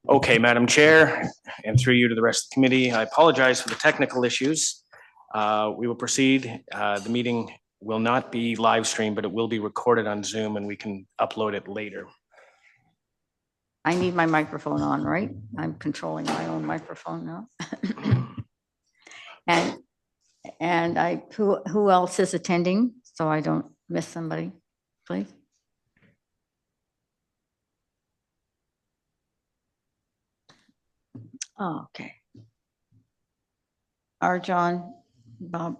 Okay, Madam Chair, and through you to the rest of the committee, I apologize for the technical issues. We will proceed. The meeting will not be live streamed, but it will be recorded on Zoom and we can upload it later. I need my microphone on, right? I'm controlling my own microphone now. And who else is attending? So I don't miss somebody, please. Oh, okay. Arjan, Bob,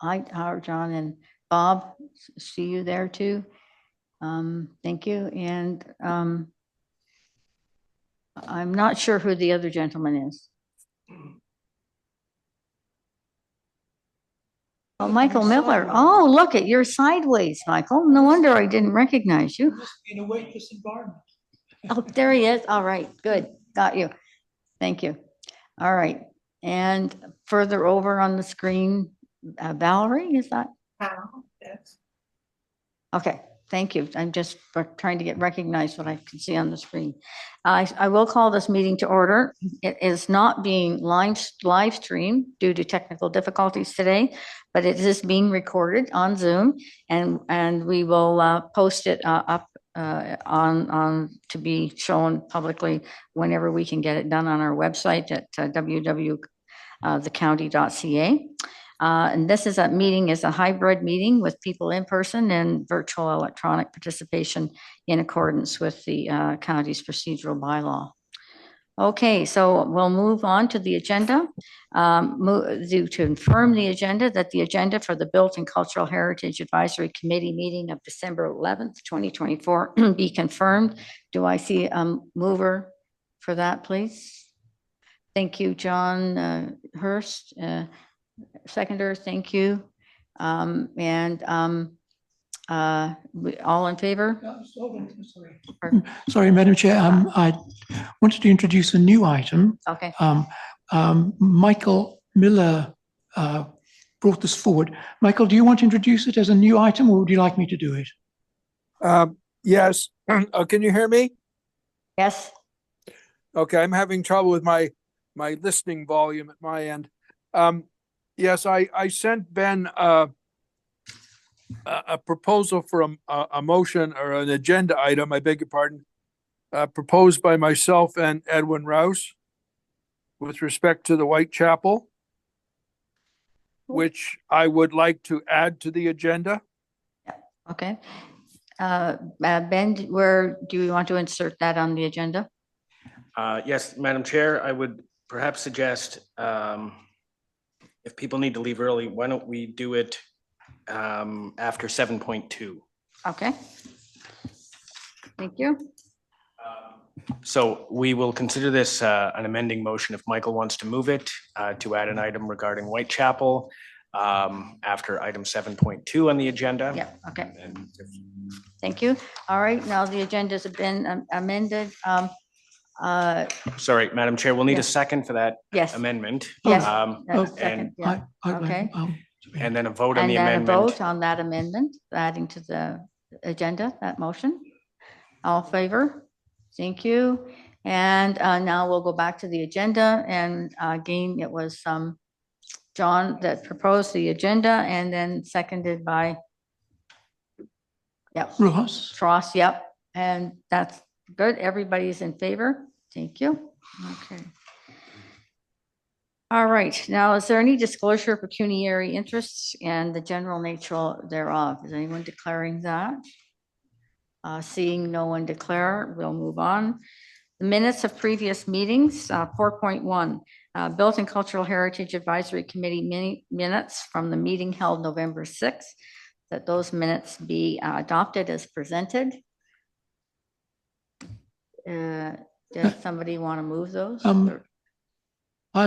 Arjan and Bob, see you there too. Thank you. And I'm not sure who the other gentleman is. Oh, Michael Miller. Oh, look at you're sideways, Michael. No wonder I didn't recognize you. In a waitress environment. Oh, there he is. All right, good. Got you. Thank you. All right. And further over on the screen, Valerie, is that? Yes. Okay, thank you. I'm just trying to get recognized what I can see on the screen. I will call this meeting to order. It is not being live streamed due to technical difficulties today, but it is being recorded on Zoom, and we will post it up on to be shown publicly whenever we can get it done on our website at www.thecounty.ca. And this is a hybrid meeting with people in person and virtual electronic participation in accordance with the county's procedural bylaw. Okay, so we'll move on to the agenda. To confirm the agenda, that the agenda for the Built and Cultural Heritage Advisory Committee meeting of December 11th, 2024 be confirmed. Do I see a mover for that, please? Thank you, John Hurst. Seconder, thank you. All in favor? Sorry, Madam Chair. I wanted to introduce a new item. Okay. Michael Miller brought this forward. Michael, do you want to introduce it as a new item, or would you like me to do it? Yes. Can you hear me? Yes. Okay, I'm having trouble with my listening volume at my end. Yes, I sent Ben a proposal for a motion or an agenda item, I beg your pardon, proposed by myself and Edwin Rouse with respect to the Whitechapel, which I would like to add to the agenda. Okay. Ben, where do you want to insert that on the agenda? Yes, Madam Chair, I would perhaps suggest if people need to leave early, why don't we do it after 7.2? Okay. Thank you. So we will consider this an amending motion if Michael wants to move it to add an item regarding Whitechapel after item 7.2 on the agenda. Yeah, okay. Thank you. All right, now the agendas have been amended. Sorry, Madam Chair, we'll need a Yes. second for that Yes. amendment. Yes. And Second, yeah. Okay. then a vote on And the then a amendment. vote on that amendment, adding to the agenda, that motion. All in favor? Thank you. And now we'll go back to the agenda. And again, it was John that proposed the agenda and then seconded by, yep, Ross, yep. And that's good. Everybody's in favor. Thank you. Okay. All right. Now, is there any disclosure of pecuniary interests and the general nature thereof? Is anyone declaring that? Seeing no one declare, we'll move on. The minutes of previous meetings, 4.1, Built and Cultural Heritage Advisory Committee minutes from the meeting held November 6th, that those minutes be adopted as presented. Does somebody want to move those? I'll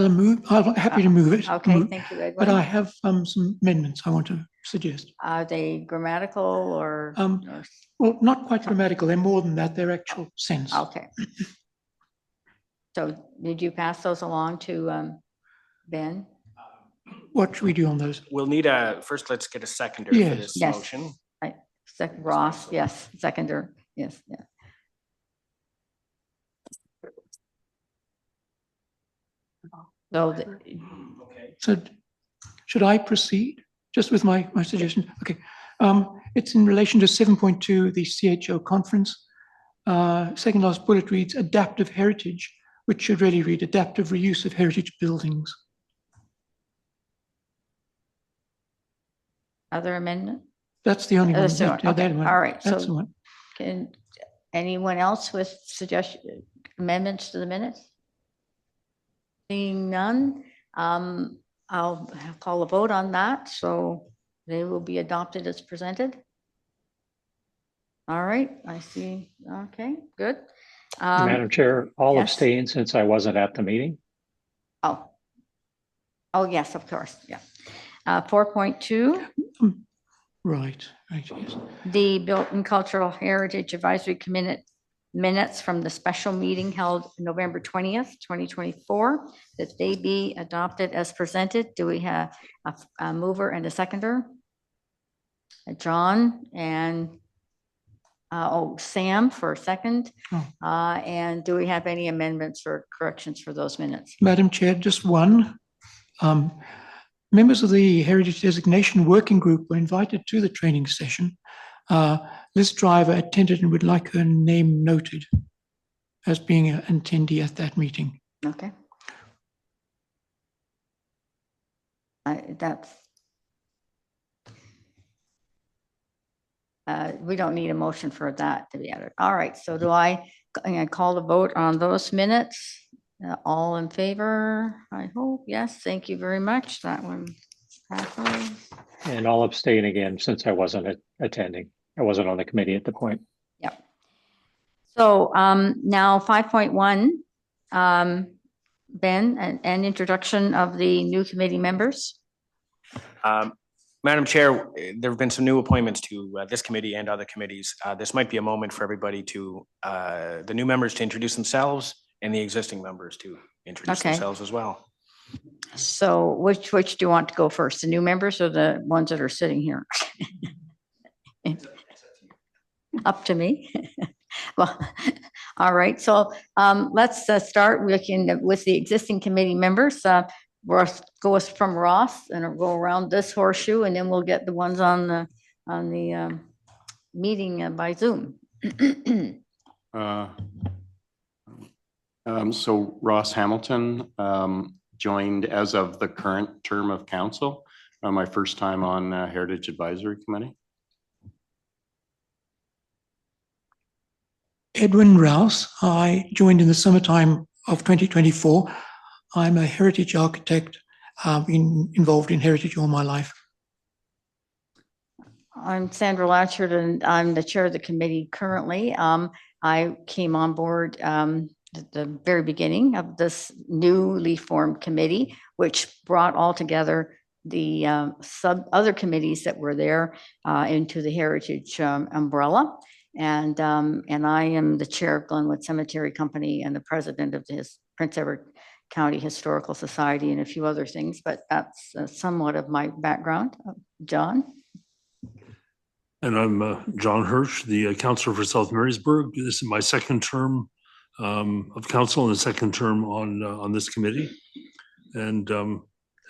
move. I'm happy to move it. Okay, thank you, Edwin. But I have some amendments I want to suggest. Are they grammatical or? Well, not quite grammatical. They're more than that. They're actual sense. Okay. So did you pass those along to Ben? What should we do on those? We'll need first let's get a seconder Yes. for this Yes. motion. Ross, yes, seconder, yes, yeah. So, So should I proceed just with my suggestion? Okay. It's in relation to 7.2, the CHO conference. Second last bullet reads adaptive heritage, which should really read adaptive reuse of heritage buildings. other amendment? That's the only one. That's the one. Yeah, Okay, that one. all right. That's the So one. can anyone else with suggestion, amendments to the minutes? Seeing none, I'll call a vote on that. So they will be adopted as presented. All right, I see. Okay, good. Madam Chair, I'll yes. abstain since I wasn't at the meeting. Oh. Oh, yes, of course. Yeah. 4.2, Right, yes. the Built-in Cultural Heritage Advisory Committee minutes from the special meeting held November 20th, 2024, that they be adopted as presented. Do we have a mover and a seconder? John and Sam for a second. Oh. And do we have any amendments or corrections for those minutes? Madam Chair, just one. Members of the Heritage Designation Working Group were invited to the training session. Liz Driver attended and would like her name noted as being an attendee at that meeting. Okay. That's. We don't need a motion for that to be added. All right, so do I call the vote on those minutes? All in favor, I hope. Yes, thank you very much. That one passes. And I'll abstain again since I wasn't attending. I wasn't on the committee at the point. Yep. So now 5.1, Ben, an introduction of the new committee members. Madam Chair, there have been some new appointments to this committee and other committees. This might be a moment for everybody to, the new members to introduce themselves and the existing members to introduce Okay. themselves as well. So which do you want to go first, the new members or the ones that are sitting here? Up to me. Well, all right. So let's start with the existing committee members. We'll go from Ross and we'll go around this horseshoe, and then we'll get the ones on the meeting by Zoom. So Ross Hamilton joined as of the current term of council. My first time on Heritage Advisory Committee. Edwin Rouse, I joined in the summertime of 2024. I'm a heritage architect, been involved in heritage all my life. I'm Sandra Latchford, and I'm the chair of the committee currently. I came on board at the very beginning of this newly formed committee, which brought all together the other committees that were there into the heritage umbrella. And I am the chair of Glenwood Cemetery Company and the president of the Prince Edward County Historical Society and a few other things, but that's somewhat of my background. John? And I'm John Hirsch, the counselor for South Marysburg. This is my second term of council and the second term on this committee, and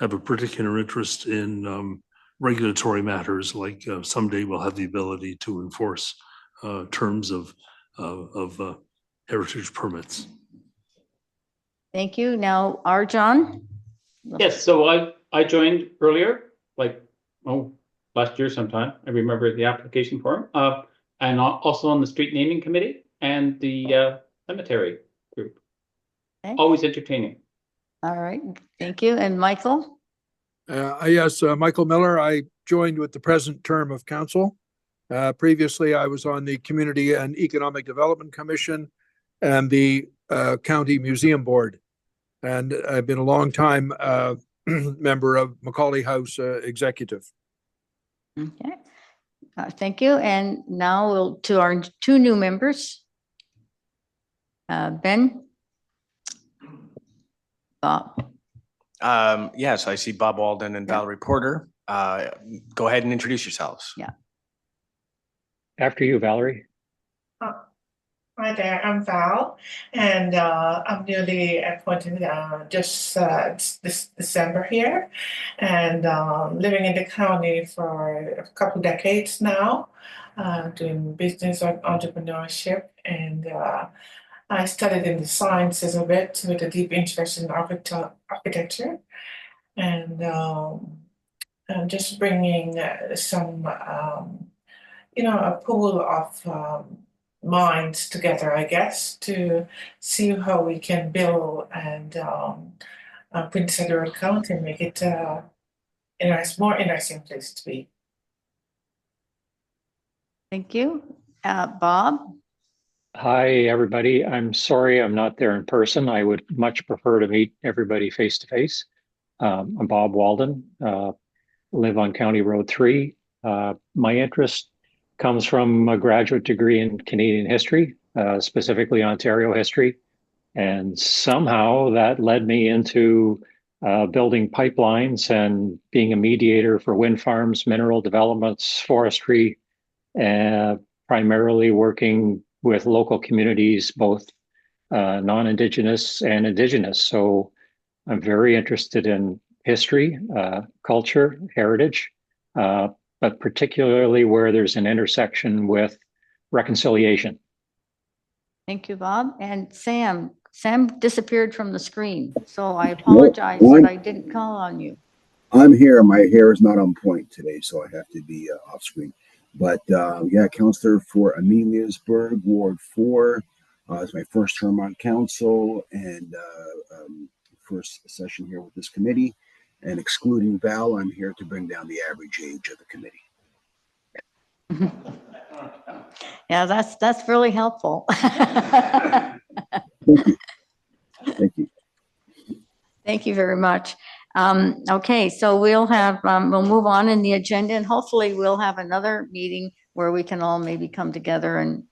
have a particular interest in regulatory matters. Like someday we'll have the ability to enforce terms of heritage permits. Thank you. Now, Arjan? Yes, so I joined earlier, like, last year sometime. I remember the application form. And also on the street naming committee and the cemetery group. Okay. Always entertaining. All right, thank you. And Michael? Yes, Michael Miller. I joined with the present term of council. Previously, I was on the Community and Economic Development Commission and the County Museum Board. And I've been a long time member of Macaulay House Executive. Okay. Thank you. And now we'll to our two new members. Ben? Bob? Yes, I see Bob Walden and Yeah. Valerie Porter. Go ahead and introduce yourselves. Yeah. After you, Valerie. Hi there, I'm Val, and I'm newly appointed just this December here, and living in the county for a couple decades now, doing business and entrepreneurship, and I studied in the sciences a bit with a deep interest in architecture, and I'm just bringing some, a pool of minds together, I guess, to see how we can build and Prince Edward County and make it more interesting place to be. Thank you. Bob? Hi, everybody. I'm sorry I'm not there in person. I would much prefer to meet everybody face to face. I'm Bob Walden, live on County Road 3. My interest comes from a graduate degree in Canadian history, specifically Ontario history. And somehow that led me into building pipelines and being a mediator for wind farms, mineral developments, forestry, and primarily working with local communities, both non-Indigenous and Indigenous. So I'm very interested in history, culture, heritage, but particularly where there's an intersection with reconciliation. Thank you, Bob. And Sam. Sam disappeared from the screen, so I apologize that I didn't call on you. I'm here. My hair is not on point today, so I have to be off screen. But yeah, counselor for Ameliasburg, Ward 4. It's my first term on council and first session here with this committee. And excluding Val, I'm here to bring down the average age of the committee. Yeah, that's really helpful. Thank you. Thank you. Thank you very much. Okay, so we'll move on in the agenda, and hopefully we'll have another meeting where we can all maybe come together and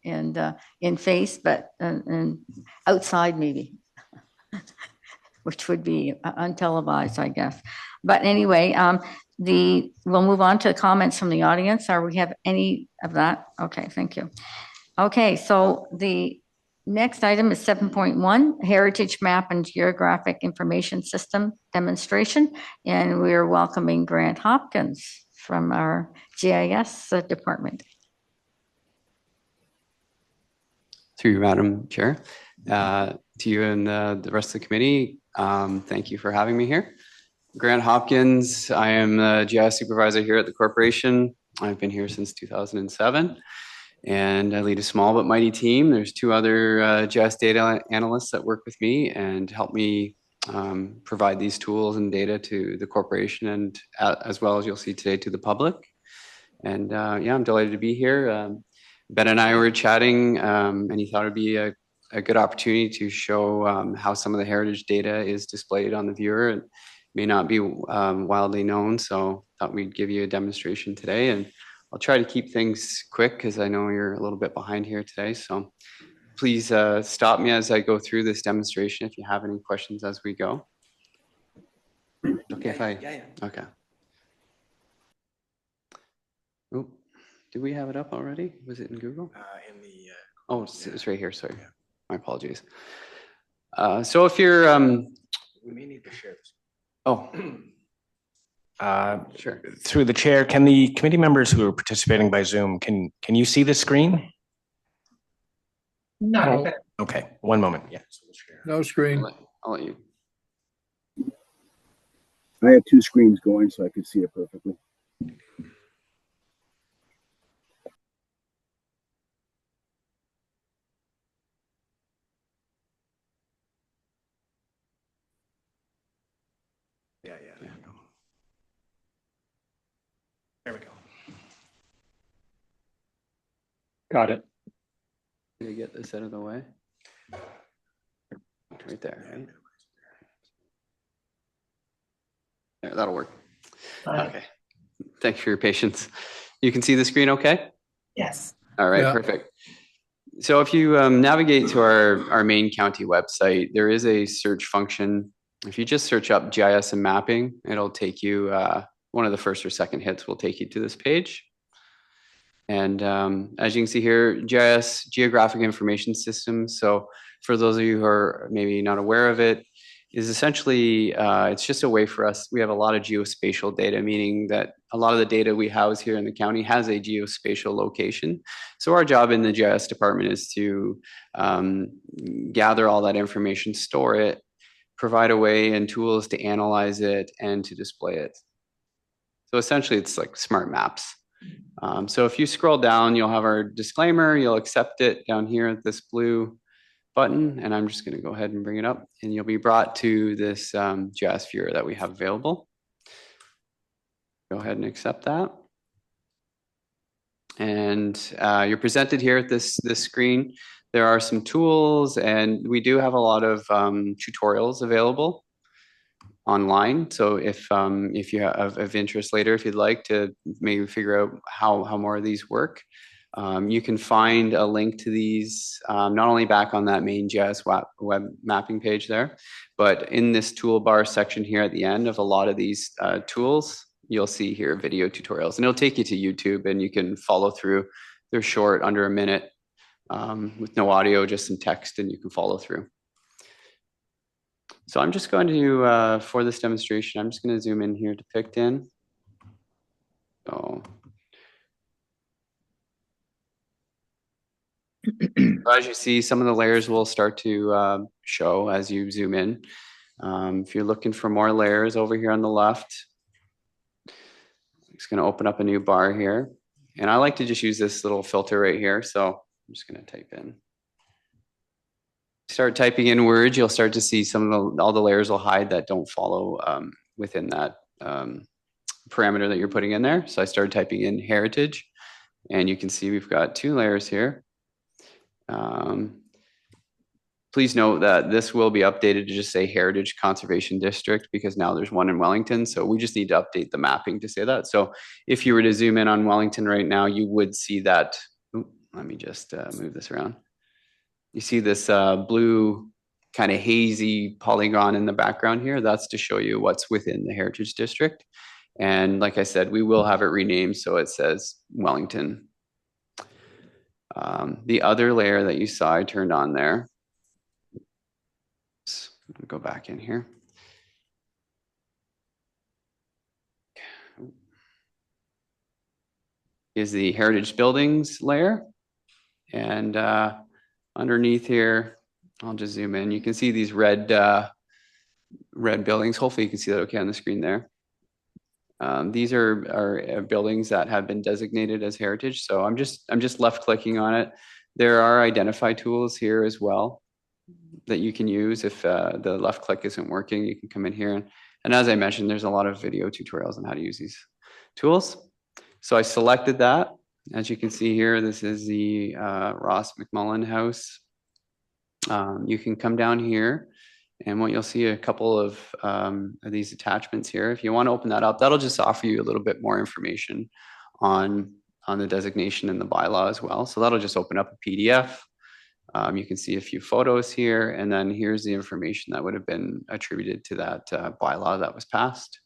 in face, but and outside maybe, which would be untelevised, I guess. But anyway, we'll move on to comments from the audience. Are we have any of that? Okay, thank you. Okay, so the next item is 7.1, Heritage Map and Geographic Information System demonstration. And we are welcoming Grant Hopkins from our GIS department. Through you, Madam Chair. To you and the rest of the committee, thank you for having me here. Grant Hopkins, I am the GIS supervisor here at the corporation. I've been here since 2007. And I lead a small but mighty team. There's two other GIS data analysts that work with me and help me provide these tools and data to the corporation and as well as you'll see today to the public. And yeah, I'm delighted to be here. Ben and I were chatting and he thought it'd be a good opportunity to show how some of the heritage data is displayed on the viewer. It may not be widely known, so thought we'd give you a demonstration today. And I'll try to keep things quick because I know you're a little bit behind here today. So please stop me as I go through this demonstration if you have any questions as we go. Okay, yeah. Okay. Oh, did we have it up already? Was it in Google? Oh, it's right here. Sorry. My apologies. So if you're we may need to share this. Oh. Sure. Through the chair, can the committee members who are participating by Zoom, can you see the screen? No. Okay, one moment. Yeah. No screen. I'll let you. I have two screens going, so I could see it perfectly. Yeah. There we go. Got it. Can I get this out of the way? Right there, right? There, that'll work. Okay. Thanks for your patience. You can see the screen okay? Yes. All right, Yeah. perfect. So if you navigate to our main county website, there is a search function. If you just search up GIS and mapping, it'll take you, one of the first or second hits will take you to this page. And as you can see here, GIS, Geographic Information System. So for those of you who are maybe not aware of it, is essentially, it's just a way for us. We have a lot of geospatial data, meaning that a lot of the data we house here in the county has a geospatial location. So our job in the GIS department is to gather all that information, store it, provide a way and tools to analyze it and to display it. So essentially it's like smart maps. So if you scroll down, you'll have our disclaimer, you'll accept it down here at this blue button, and I'm just going to go ahead and bring it up, and you'll be brought to this GIS viewer that we have available. Go ahead and accept that. And you're presented here at this screen. There are some tools, and we do have a lot of tutorials available online. So if you have of interest later, if you'd like to maybe figure out how more of these work, you can find a link to these not only back on that main GIS web mapping page there, but in this toolbar section here at the end of a lot of these tools, you'll see here video tutorials, and it'll take you to YouTube, and you can follow through. They're short, under a minute, with no audio, just some text, and you can follow through. So I'm just going to, for this demonstration, I'm just going to zoom in here to Picton. So as you see, some of the layers will start to show as you zoom in. If you're looking for more layers over here on the left, I'm just going to open up a new bar here. And I like to just use this little filter right here. So I'm just going to type in. Start typing in words, you'll start to see some of all the layers will hide that don't follow within that parameter that you're putting in there. So I started typing in heritage, and you can see we've got 2 layers here. Please note that this will be updated to just say Heritage Conservation District, because now there's one in Wellington. So we just need to update the mapping to say that. So if you were to zoom in on Wellington right now, you would see that. Ooh, let me just move this around. You see this blue kind of hazy polygon in the background here. That's to show you what's within the Heritage District. And like I said, we will have it renamed so it says Wellington. The other layer that you saw I turned on there. Go back in here. Is the Heritage Buildings layer. And underneath here, I'll just zoom in. You can see these red buildings. Hopefully you can see that okay on the screen there. These are buildings that have been designated as heritage. So I'm just left clicking on it. There are identify tools here as well that you can use. If the left click isn't working, you can come in here. And as I mentioned, there's a lot of video tutorials on how to use these tools. So I selected that. As you can see here, this is the Ross McMullen House. You can come down here, and what you'll see a couple of these attachments here. If you want to open that up, that'll just offer you a little bit more information on the designation and the bylaw as well. So that'll just open up a PDF. You can see a few photos here, and then here's the information that would have been attributed to that bylaw that was passed.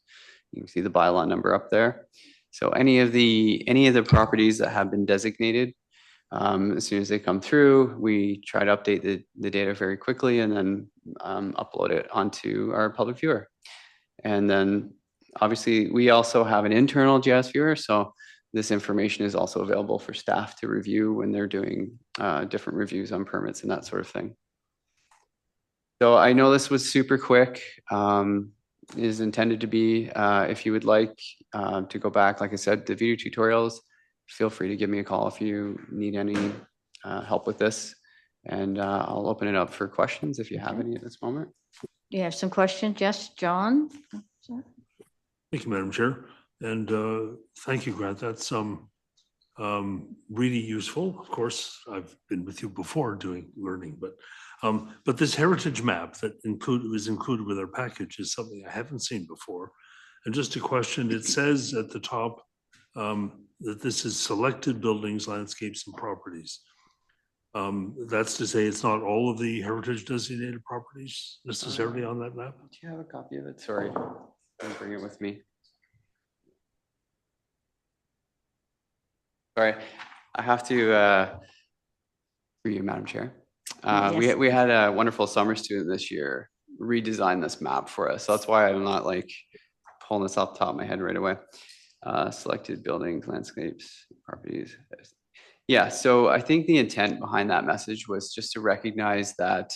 You can see the bylaw number up there. So any of the properties that have been designated, as soon as they come through, we try to update the data very quickly and then upload it onto our public viewer. And then obviously we also have an internal GIS viewer. So this information is also available for staff to review when they're doing different reviews on permits and that sort of thing. So I know this was super quick. It is intended to be, if you would like to go back, like I said, the video tutorials, feel free to give me a call if you need any help with this. And I'll open it up for questions if you have any at this moment. Do you have some questions? Yes, John? Thank you, Madam Chair. And thank you, Grant. That's really useful. Of course, I've been with you before doing learning, but this heritage map that was included with our package is something I haven't seen before. And just a question, it says at the top that this is selected buildings, landscapes, and properties. That's to say it's not all of the heritage designated properties necessarily on that map? Do you have a copy of it? Sorry, I didn't bring it with me. Sorry. I have to, for you, Madam Chair. Yes. We had a wonderful summer student this year redesign this map for us. So that's why I'm not like pulling this off the top of my head right away. Selected buildings, landscapes, properties. Yeah, so I think the intent behind that message was just to recognize that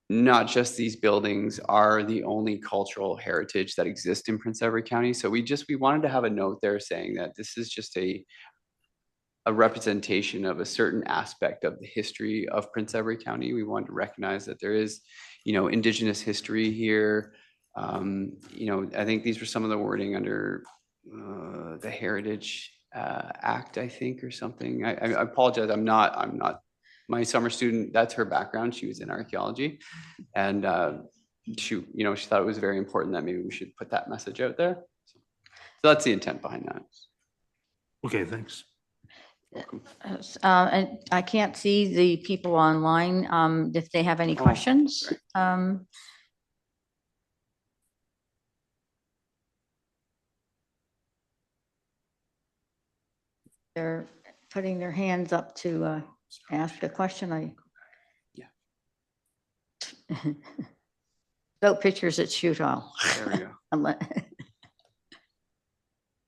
not just these buildings are the only cultural heritage that exist in Prince Edward County. So we wanted to have a note there saying that this is just a representation of a certain aspect of the history of Prince Edward County. We wanted to recognize that there is, Indigenous history here. I think these were some of the wording under the Heritage Act, I think, or something. I apologize. I'm not my summer student. That's her background. She was in archaeology, and she thought it was very important that maybe we should put that message out there. So that's the intent behind that. Okay, thanks. And I can't see the people online, if they have any questions. They're putting their hands up to ask a question. Without pictures, it's futile. There we go.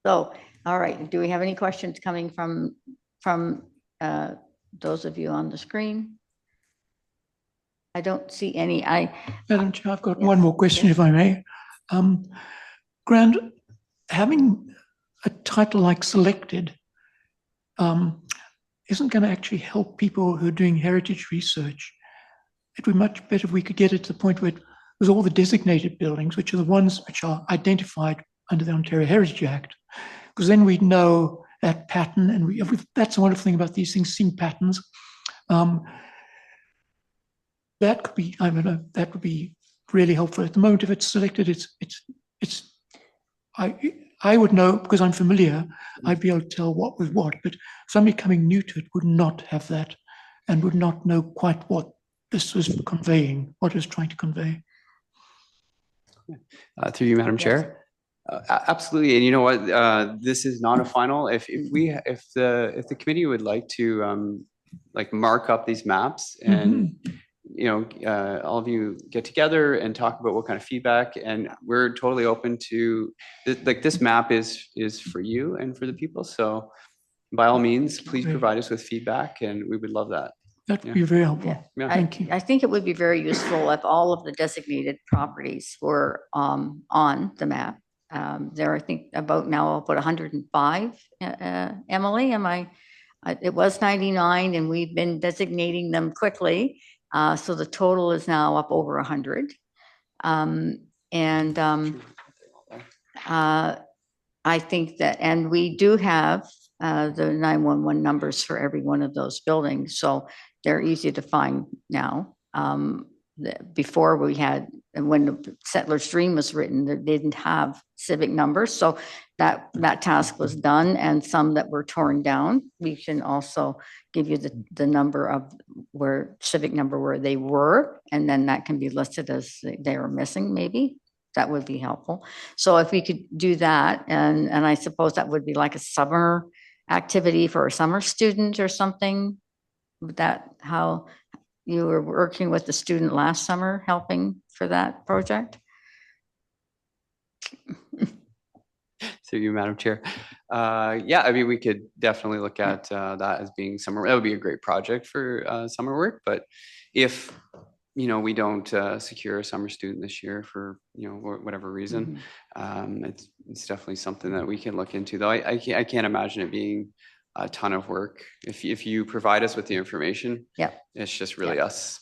So, all right, do we have any questions coming from those of you on the screen? I don't see any. Madam Chair, I've got one more question, if I may. Grant, having a title like selected isn't going to actually help people who are doing heritage research. It would be much better if we could get it to the point where it was all the designated buildings, which are the ones which are identified under the Ontario Heritage Act, because then we'd know that pattern, and that's the wonderful thing about these things, seeing patterns. That could be, that would be really helpful. At the moment, if it's selected, I would know, because I'm familiar, I'd be able to tell what was what, but somebody coming new to it would not have that and would not know quite what this was conveying, what it was trying to convey. Through you, Madam Chair. Absolutely, and you know what? This is not a final. If the committee would like to mark up these maps and all of you get together and talk about what kind of feedback, and we're totally open to this map is for you and for the people. So by all means, please provide us with feedback, and we would love that. That would be very helpful. Yeah. Thank you. I think it would be very useful if all of the designated properties were on the map. There, I think about 105. Emily, it was 99, and we've been designating them quickly. So the total is now up over 100. I think that, and we do have the 911 numbers for every one of those buildings. So they're easy to find now. Before we had, when the Settler's Dream was written, they didn't have civic numbers. So that task was done, and some that were torn down. We can also give you the number of civic number where they were, and then that can be listed as they were missing, maybe. That would be helpful. So if we could do that, and I suppose that would be like a summer activity for a summer student or something. Would that how you were working with the student last summer, helping for that project? Through you, Madam Chair. Yeah, I mean, we could definitely look at that as being summer. That would be a great project for summer work. But if we don't secure a summer student this year for whatever reason, it's definitely something that we can look into. Though I can't imagine it being a ton of work. If you provide us with the information, it's just really us,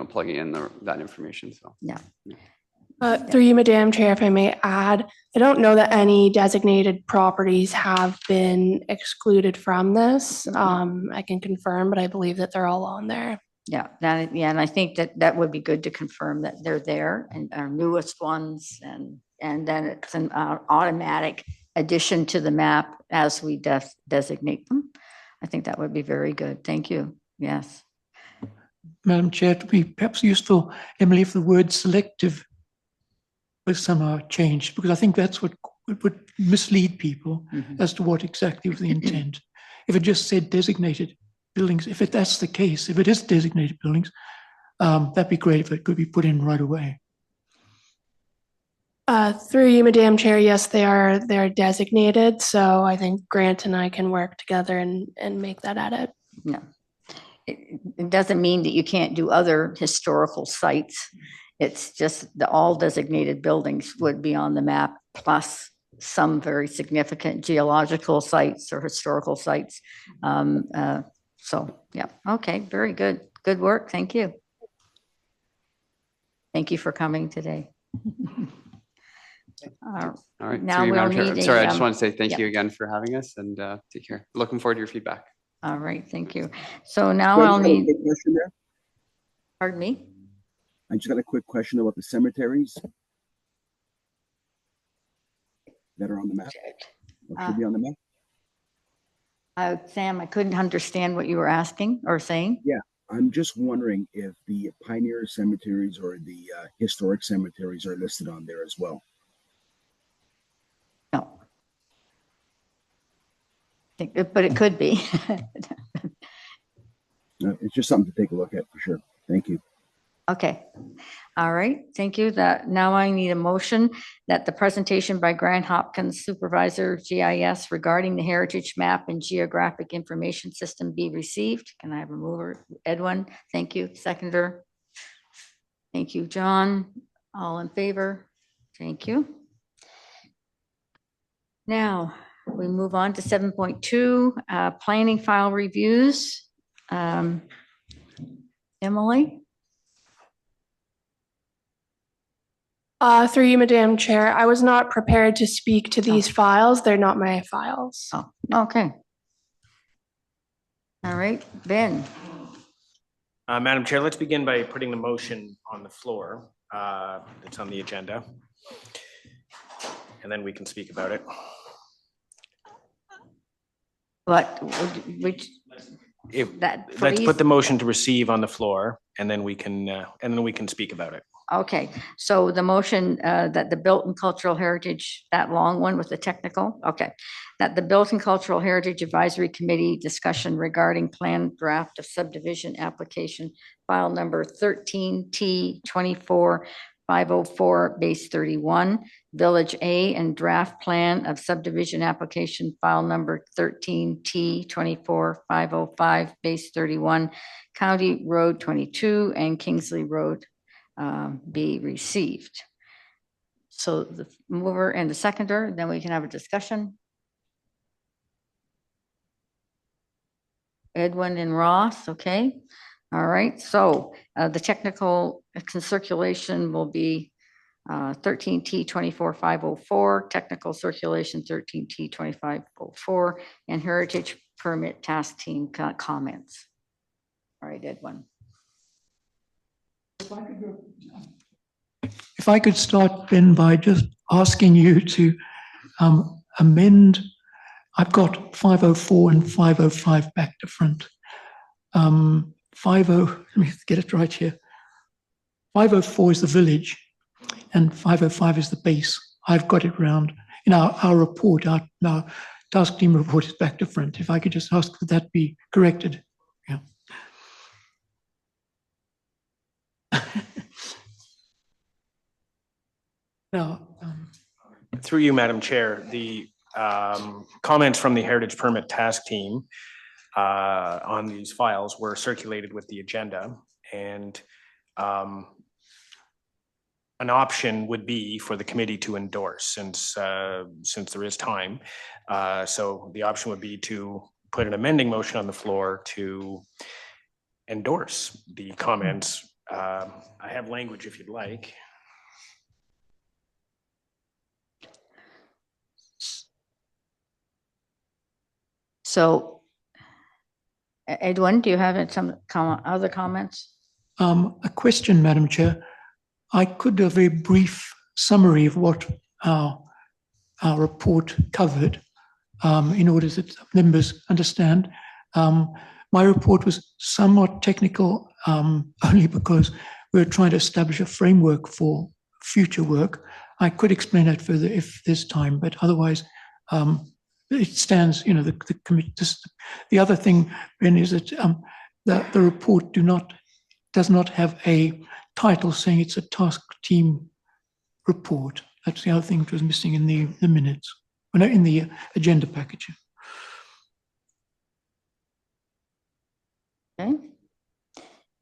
plugging in that information. So through you, Madam Chair, if I may add, I don't know that any designated properties have been excluded from this. I can confirm, but I believe that they're all on there. Yeah, and I think that would be good to confirm that they're there, and our newest ones, and then it's an automatic addition to the map as we designate them. I think that would be very good. Thank you. Yes. Madam Chair, it would be perhaps useful, Emily, if the word selective was somehow changed, because I think that's what would mislead people as to what exactly was the intent. If it just said designated buildings, if that's the case, if it is designated buildings, that'd be great if it could be put in right away. Through you, Madam Chair, yes, they're designated. So I think Grant and I can work together and make that edit. No. It doesn't mean that you can't do other historical sites. It's just all designated buildings would be on the map, plus some very significant geological sites or historical sites. So, yeah, okay, very good. Good work. Thank you. Thank you for coming today. All right. Now through you, Madam we'll Chair. need Sorry, a, I just want to say thank yeah. you again for having us, and take care. Looking forward to your feedback. All right, thank you. So now Wait, I'll I have a need, quick question there. pardon me? I just got a quick question about the cemeteries that are on the map. Or should be on the map. Sam, I couldn't understand what you were asking or saying. Yeah, I'm just wondering if the pioneer cemeteries or the historic cemeteries are listed on there as well. No. But it could be. It's just something to take a look at for sure. Thank you. Okay. All right. Thank you. That now I need a motion that the presentation by Grant Hopkins, Supervisor GIS regarding the Heritage Map and Geographic Information System be received. Can I have a mover? Edwin, thank you. Seconder. Thank you, John. All in favor? Thank you. Now we move on to 7.2, planning file reviews. Emily? Through you, Madam Chair, I was not prepared to speak to these files. They're not my files. Oh, okay. All right, Ben. Madam Chair, let's begin by putting the motion on the floor that's on the agenda. And then we can speak about it. What, which, Let's put the motion to receive on the floor and then we can speak about it. okay, so the motion that the Built and Cultural Heritage, that long one with the technical, okay. That the Built and Cultural Heritage Advisory Committee discussion regarding planned draft of subdivision application file number 13T24504 base 31, Village A, and draft plan of subdivision application file number 13T24505 base 31, County Road 22 and Kingsley Road be received. So the mover and the seconder, then we can have a discussion. Edwin and Ross, okay. All right, so the technical circulation will be 13T24504, technical circulation 13T2504, and heritage permit task team comments. All right, Edwin. If I could start, Ben, by just asking you to amend, I've got 504 and 505 back to front. 50, let me get it right here. 504 is the village and 505 is the base. I've got it round. In our report, our task team report is back to front. If I could just ask that that be corrected. Yeah. Now, Through you, Madam Chair, the comments from the Heritage Permit Task Team on these files were circulated with the agenda, and an option would be for the committee to endorse since there is time. So the option would be to put an amending motion on the floor to endorse the comments. I have language if you'd like. So, Edwin, do you have some other comments? a question, Madam Chair. I could do a very brief summary of what our report covered in order that members understand. My report was somewhat technical only because we were trying to establish a framework for future work. I could explain that further if there's time, but otherwise, it stands, you know, the committee. The other thing, Ben, is that the report does not have a title saying it's a task team report. That's the other thing that was missing in the minutes, or no, in the agenda package. Okay.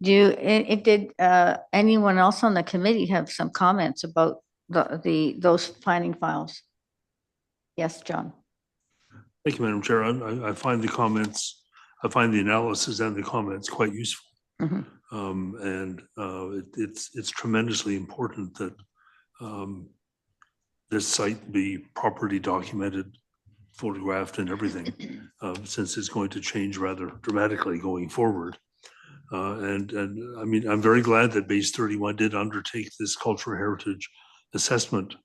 Did anyone else on the committee have some comments about those planning files? Yes, John. Thank you, Madam Chair. I find the comments, I find the analysis and the comments quite useful. Mhm. It's tremendously important that this site be properly documented, photographed and everything, since it's going to change rather dramatically going forward. And I mean, I'm very glad that Base 31 did undertake this cultural heritage assessment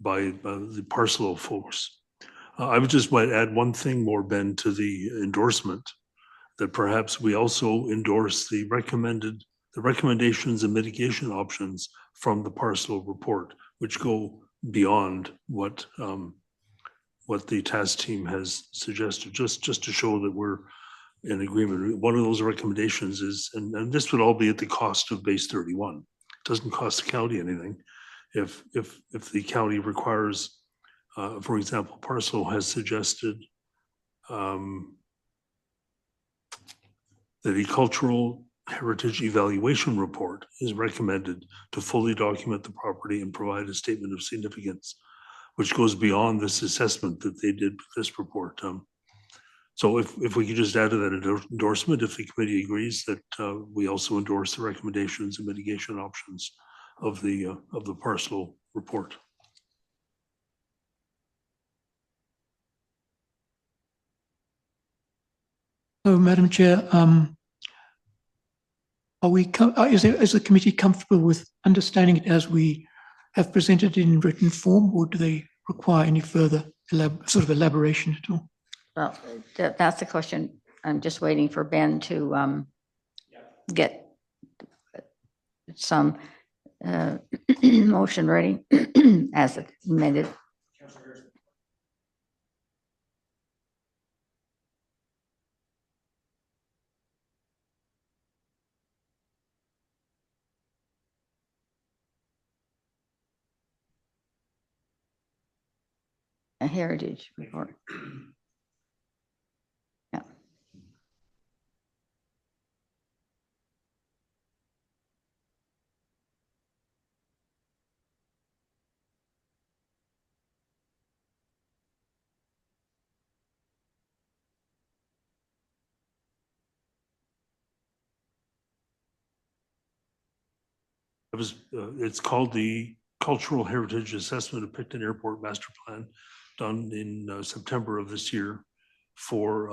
by the Parcelo folks. I would just might add one thing more, Ben, to the endorsement, that perhaps we also endorse the recommendations and mitigation options from the Parcelo report, which go beyond what the task team has suggested, just to show that we're in agreement. One of those recommendations is, and this would all be at the cost of Base 31. It doesn't cost the county anything. If the county requires, for example, Parcel has suggested that a cultural heritage evaluation report is recommended to fully document the property and provide a statement of significance, which goes beyond this assessment that they did with this report. So if we could just add to that endorsement, if the committee agrees that we also endorse the recommendations and mitigation options of the Parcel report. So, Madam Chair, is the committee comfortable with understanding it as we have presented it in written form, or do they require any further sort of elaboration at all? Well, that's the question. I'm just waiting for Ben to get some motion ready as amended. A heritage report. Yeah. It's called the Cultural Heritage Assessment of Picton Airport Master Plan, done in September of this year for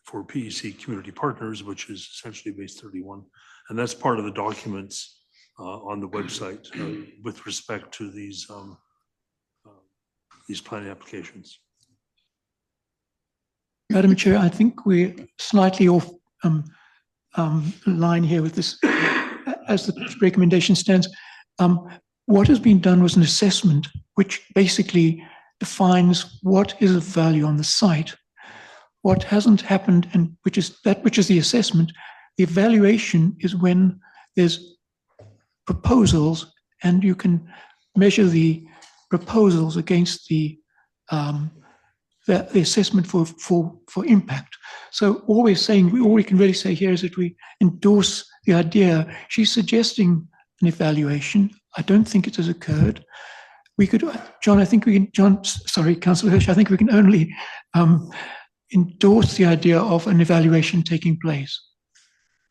PEC Community Partners, which is essentially Base 31. And that's part of the documents on the website with respect to these planning applications. Madam Chair, I think we're slightly off line here with this. As the recommendation stands, what has been done was an assessment which basically defines what is of value on the site, what hasn't happened, and which is the assessment. The evaluation is when there's proposals and you can measure the proposals against the assessment for impact. So all we can really say here is that we endorse the idea. She's suggesting an evaluation. I don't think it has occurred. We could, John, Councillor Hirsch, I think we can only endorse the idea of an evaluation taking place.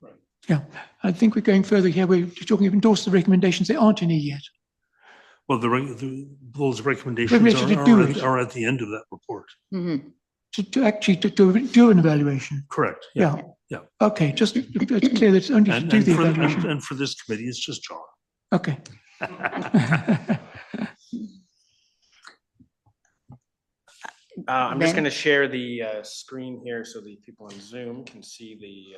Right. Yeah, I think we're going further here. We're talking of endorse the recommendations. There aren't any yet. Well, those recommendations are at the end of that report. Mm-hmm. To do an evaluation. Correct. Yeah. Okay, just it's clear that it's only to do the evaluation. And for this committee, it's just John. Okay. I'm just going to share the screen here so the people on Zoom can see the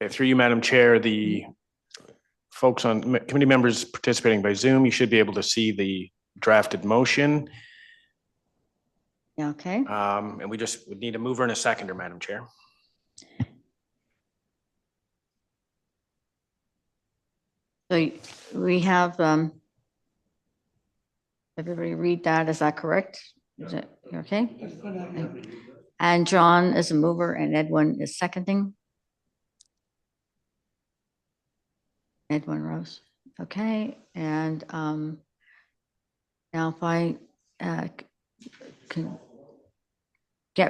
Through you, Madam Chair, the folks on committee members participating by Zoom, you should be able to see the drafted motion. Okay, And we just would need a mover and a seconder, Madam Chair. so we have, everybody read that, is that correct? Is it, okay? And John is a mover and Edwin is seconding. Edwin Rose, okay, and now if I can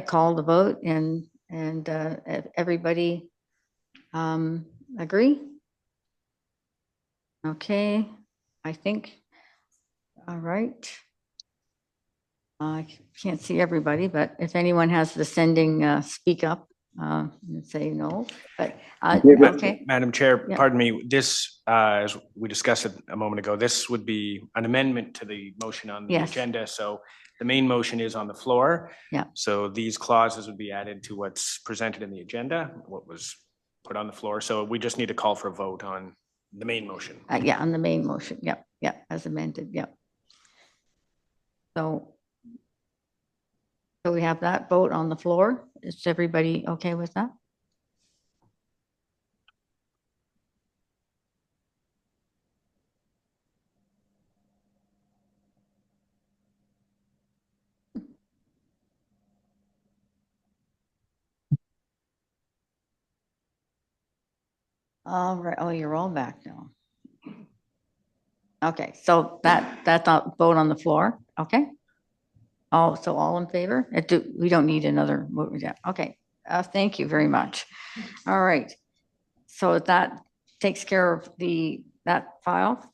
call the vote and everybody agree? Okay, I think, all right. I can't see everybody, but if anyone has the sending, speak up and say no, but, okay. Madam Chair, Yeah. pardon me, this, as we discussed it a moment ago, this would be an amendment to the motion on the Yes. agenda. So the main motion is on the floor. Yeah. So these clauses would be added to what's presented in the agenda, what was put on the floor. So we just need to call for a vote on the main motion. Yeah, on the main motion, yep, as amended, yep. So we have that vote on the floor. Is everybody okay with that? All right, oh, you're all back now. Okay, so that's a vote on the floor, okay? So all in favor? We don't need another vote, yeah, okay. Thank you very much. All right, so that takes care of that file.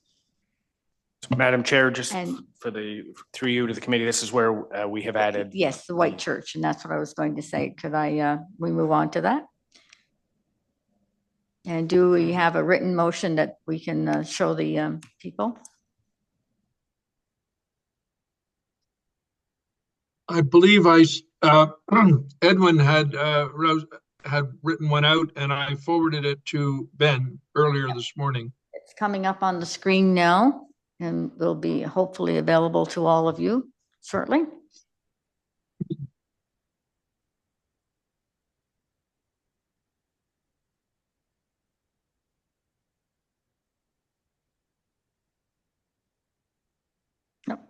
Madam Chair, just And- through you to the committee, this is where we have added. Yes, the White Church, and that's what I was going to say. Could we move on to that? And do we have a written motion that we can show the people? I believe Edwin had written one out and I forwarded it to Ben earlier this morning. It's coming up on the screen now and will be hopefully available to all of you shortly. Nope.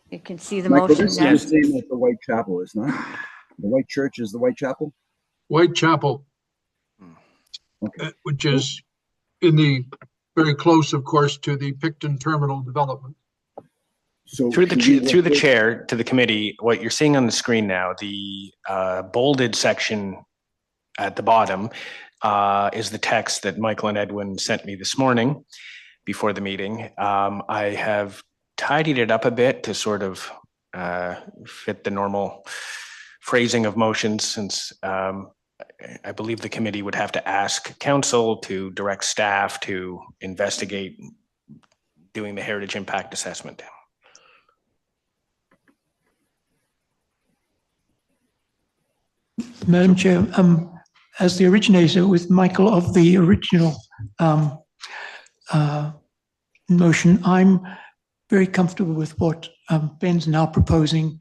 You can see the Michael, motion this now. is the same as the White Chapel, isn't it? The White Church is the White Chapel? Whitechapel, Okay. which is very close, of course, to the Picton Terminal development. So Through should we the look- chair to the committee, what you're seeing on the screen now, the bolded section at the bottom is the text that Michael and Edwin sent me this morning before the meeting. I have tidied it up a bit to sort of fit the normal phrasing of motions, since I believe the committee would have to ask council to direct staff to investigate doing the heritage impact assessment. Madam Chair, as the originator with Michael of the original motion, I'm very comfortable with what Ben's now proposing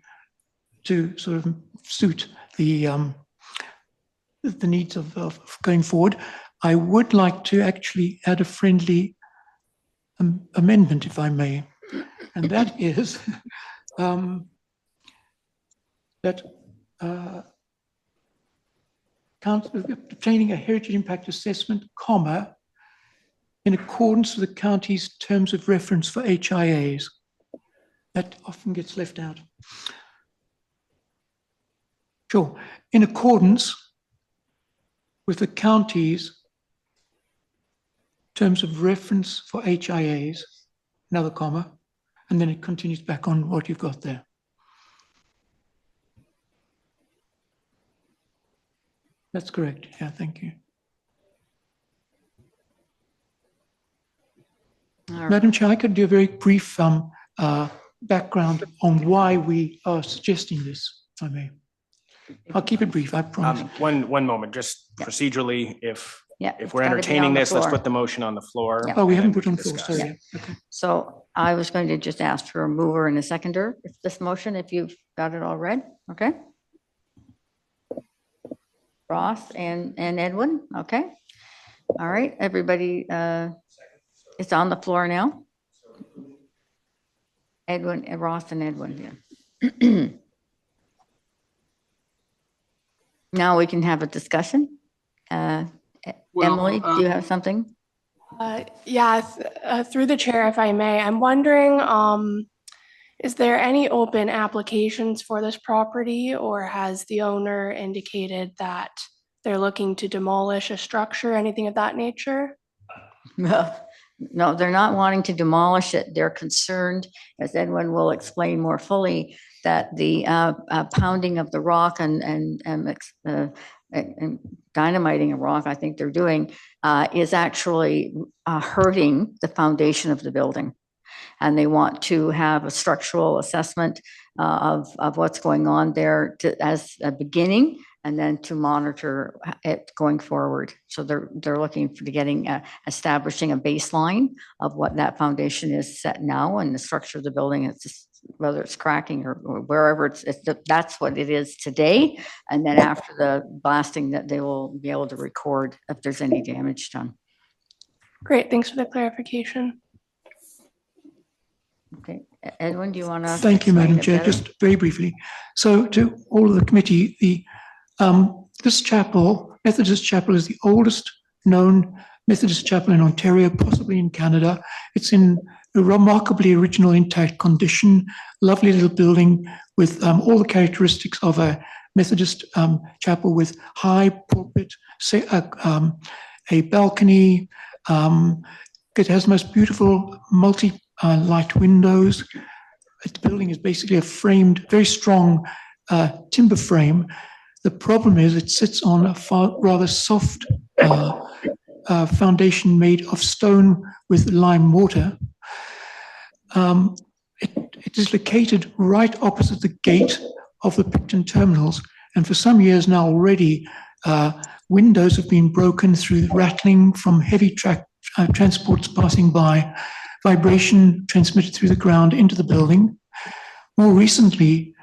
to sort of suit the needs of going forward. I would like to actually add a friendly amendment, if I may, and that is that obtaining a heritage impact assessment, comma, in accordance with the county's terms of reference for HIAs. That often gets left out. Sure, in accordance with the county's terms of reference for HIAs, another comma, and then it continues back on what you've got there. That's correct. Yeah, thank you. All right. Madam Chair, I could do a very brief background on why we are suggesting this, if I may. I'll keep it brief, I promise. One moment, just Yeah. procedurally, if Yeah. it's we're gotta be entertaining on the this, let's floor. put the motion on the floor. Yeah. Oh, we and haven't then put on the can floor, discuss. sorry. Okay. So I was going to just ask for a mover and a seconder, if this motion, if you've got it all read, okay? Ross and Edwin, okay? All right, everybody, it's on the floor now. Edwin, Ross and Edwin, yeah. Now we can have a discussion. Emily, do you have something? Yeah, through the chair, if I may, I'm wondering, is there any open applications for this property, or has the owner indicated that they're looking to demolish a structure, anything of that nature? No, they're not wanting to demolish it. They're concerned, as Edwin will explain more fully, that the pounding of the rock and dynamiting a rock, I think they're doing, is actually hurting the foundation of the building. And they want to have a structural assessment of what's going on there as a beginning, and then to monitor it going forward. So they're looking to getting establishing a baseline of what that foundation is set now, and the structure of the building. It's just, whether it's cracking or wherever that's what it is today. And then after the blasting, that they will be able to record if there's any damage done. Great, thanks for the clarification. Okay, Edwin, do you want to? Thank you, Madam Chair. Just very briefly. So to all of the committee, this chapel, Methodist Chapel, is the oldest known Methodist chapel in Ontario, possibly in Canada. It's in a remarkably original intact condition, lovely little building with all the characteristics of a Methodist chapel, with high pulpit, a balcony. It has the most beautiful multi-light windows. The building is basically a framed, very strong timber frame. The problem is it sits on a rather soft foundation made of stone with lime mortar. It is located right opposite the gate of the Picton terminals, and for some years now already, windows have been broken through rattling from heavy transports passing by, vibration transmitted through the ground into the building. More recently,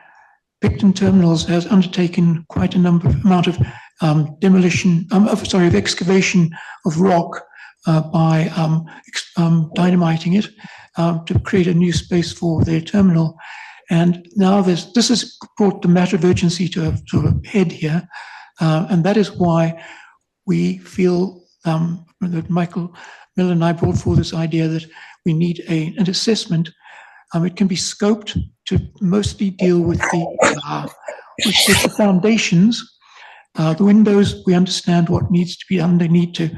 Picton Terminals has undertaken quite a amount of excavation of rock by dynamiting it to create a new space for their terminal. And now this has brought the matter of urgency to a sort of head here. And that is why we feel that Michael Miller and I brought forward this idea that we need an assessment. It can be scoped to mostly deal with the foundations. The windows, we understand what needs to be done. They need to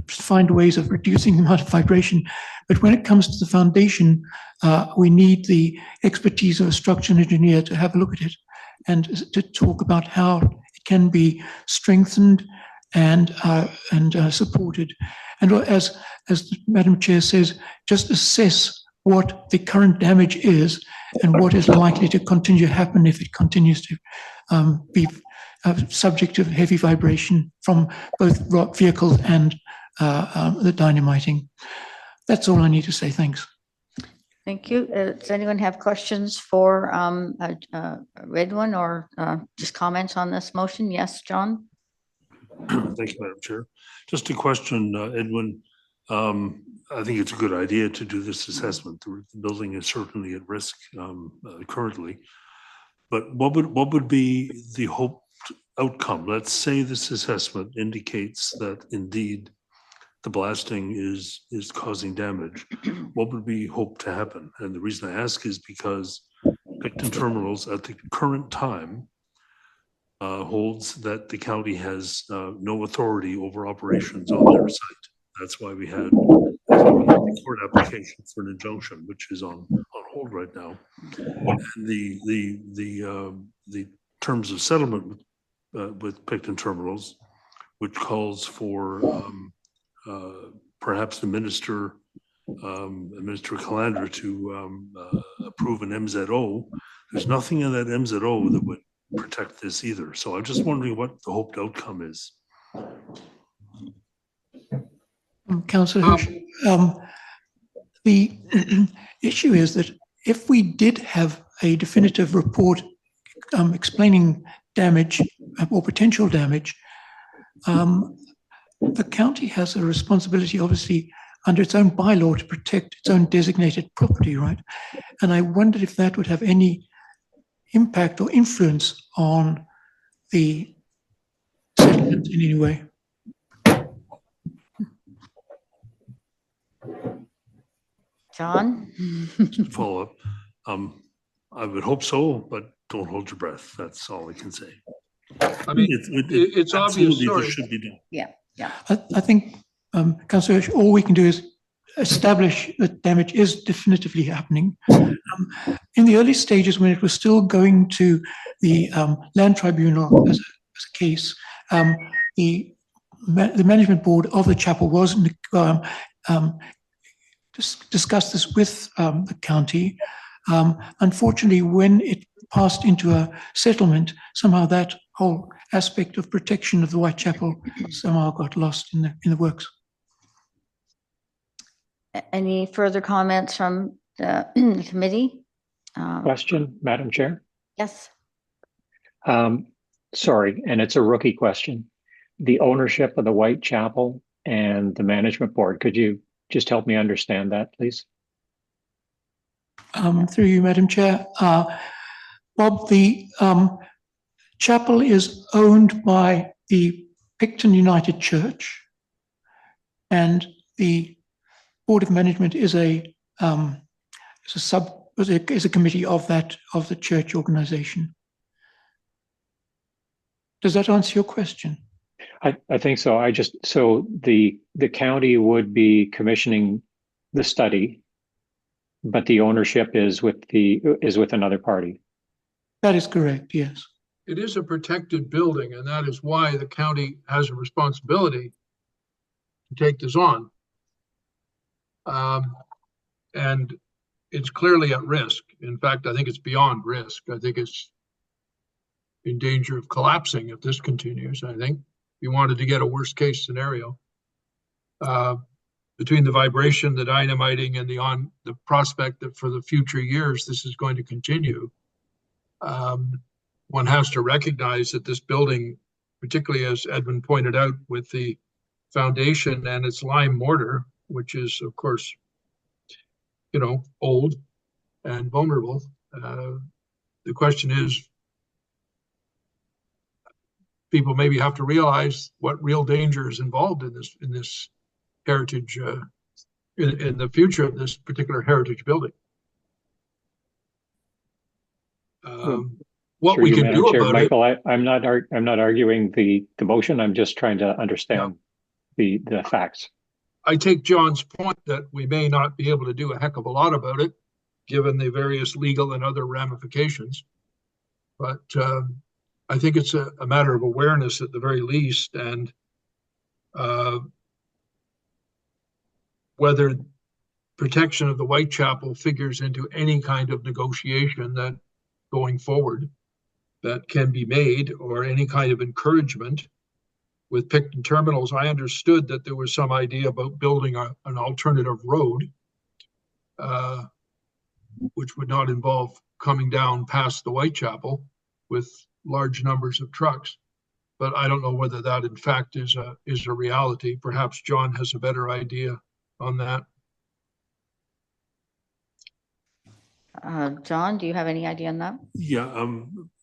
find ways of reducing the amount of vibration. But when it comes to the foundation, we need the expertise of a structural engineer to have a look at it and to talk about how it can be strengthened and supported. And as the Madam Chair says, just assess what the current damage is and what is likely to continue to happen if it continues to be subject to heavy vibration from both vehicles and the dynamiting. That's all I need to say. Thanks. Thank you. Does anyone have questions for Edwin or just comments on this motion? Yes, John? Thank you, Madam Chair. Just a question, Edwin. I think it's a good idea to do this assessment. The building is certainly at risk currently. But what would be the hoped outcome? Let's say this assessment indicates that indeed the blasting is causing damage. What would be hoped to happen? And the reason I ask is because Picton Terminals at the current time holds that the county has no authority over operations on their site. That's why we had a court application for an injunction, which is on hold right now. And the terms of settlement with Picton Terminals, which calls for perhaps the minister, Minister Calandra, to approve an MZO. There's nothing in that MZO that would protect this either. So I'm just wondering what the hoped outcome is. Councillor Hirsch, the issue is that if we did have a definitive report explaining damage or potential damage, the county has a responsibility, obviously, under its own bylaw to protect its own designated property, right? And I wondered if that would have any impact or influence on the settlement in any way. John? Follow up. I would hope so, but don't hold your breath. That's all I can say. I mean, it's obvious, absolutely sorry. this should be done. Yeah. I think, Councillor Hirsch, all we can do is establish that damage is definitively happening. In the early stages, when it was still going to the land tribunal as a case, the management board of the chapel was discussed this with the county. Unfortunately, when it passed into a settlement, somehow that whole aspect of protection of the Whitechapel somehow got lost in the works. Any further comments from the committee? Question, Madam Chair? Yes. Sorry, and it's a rookie question. The ownership of the Whitechapel and the management board, could you just help me understand that, please? Through you, Madam Chair. Bob, the chapel is owned by the Picton United Church, and the Board of Management is a committee of the church organization. Does that answer your question? I think so. So the county would be commissioning the study, but the ownership is with another party. That is correct, yes. It is a protected building, and that is why the county has a responsibility to take this on. And it's clearly at risk. In fact, I think it's beyond risk. I think it's in danger of collapsing if this continues. I think if you wanted to get a worst case scenario, between the vibration, the dynamiting, and the prospect that for the future years this is going to continue, one has to recognize that this building, particularly as Edwin pointed out, with the foundation and its lime mortar, which is of course, old and vulnerable. The question is, people maybe have to realize what real danger is involved in this heritage, in the future of this particular heritage building. What we can do about it, Michael, I'm not arguing the motion. I'm just trying to understand the facts. I take John's point that we may not be able to do a heck of a lot about it, given the various legal and other ramifications. But I think it's a matter of awareness at the very least, and whether protection of the Whitechapel figures into any kind of negotiation that going forward that can be made, or any kind of encouragement. With Picton Terminals, I understood that there was some idea about building an alternative road, which would not involve coming down past the Whitechapel with large numbers of trucks. But I don't know whether that in fact is a reality. Perhaps John has a better idea on that. John, do you have any idea on that? Yeah,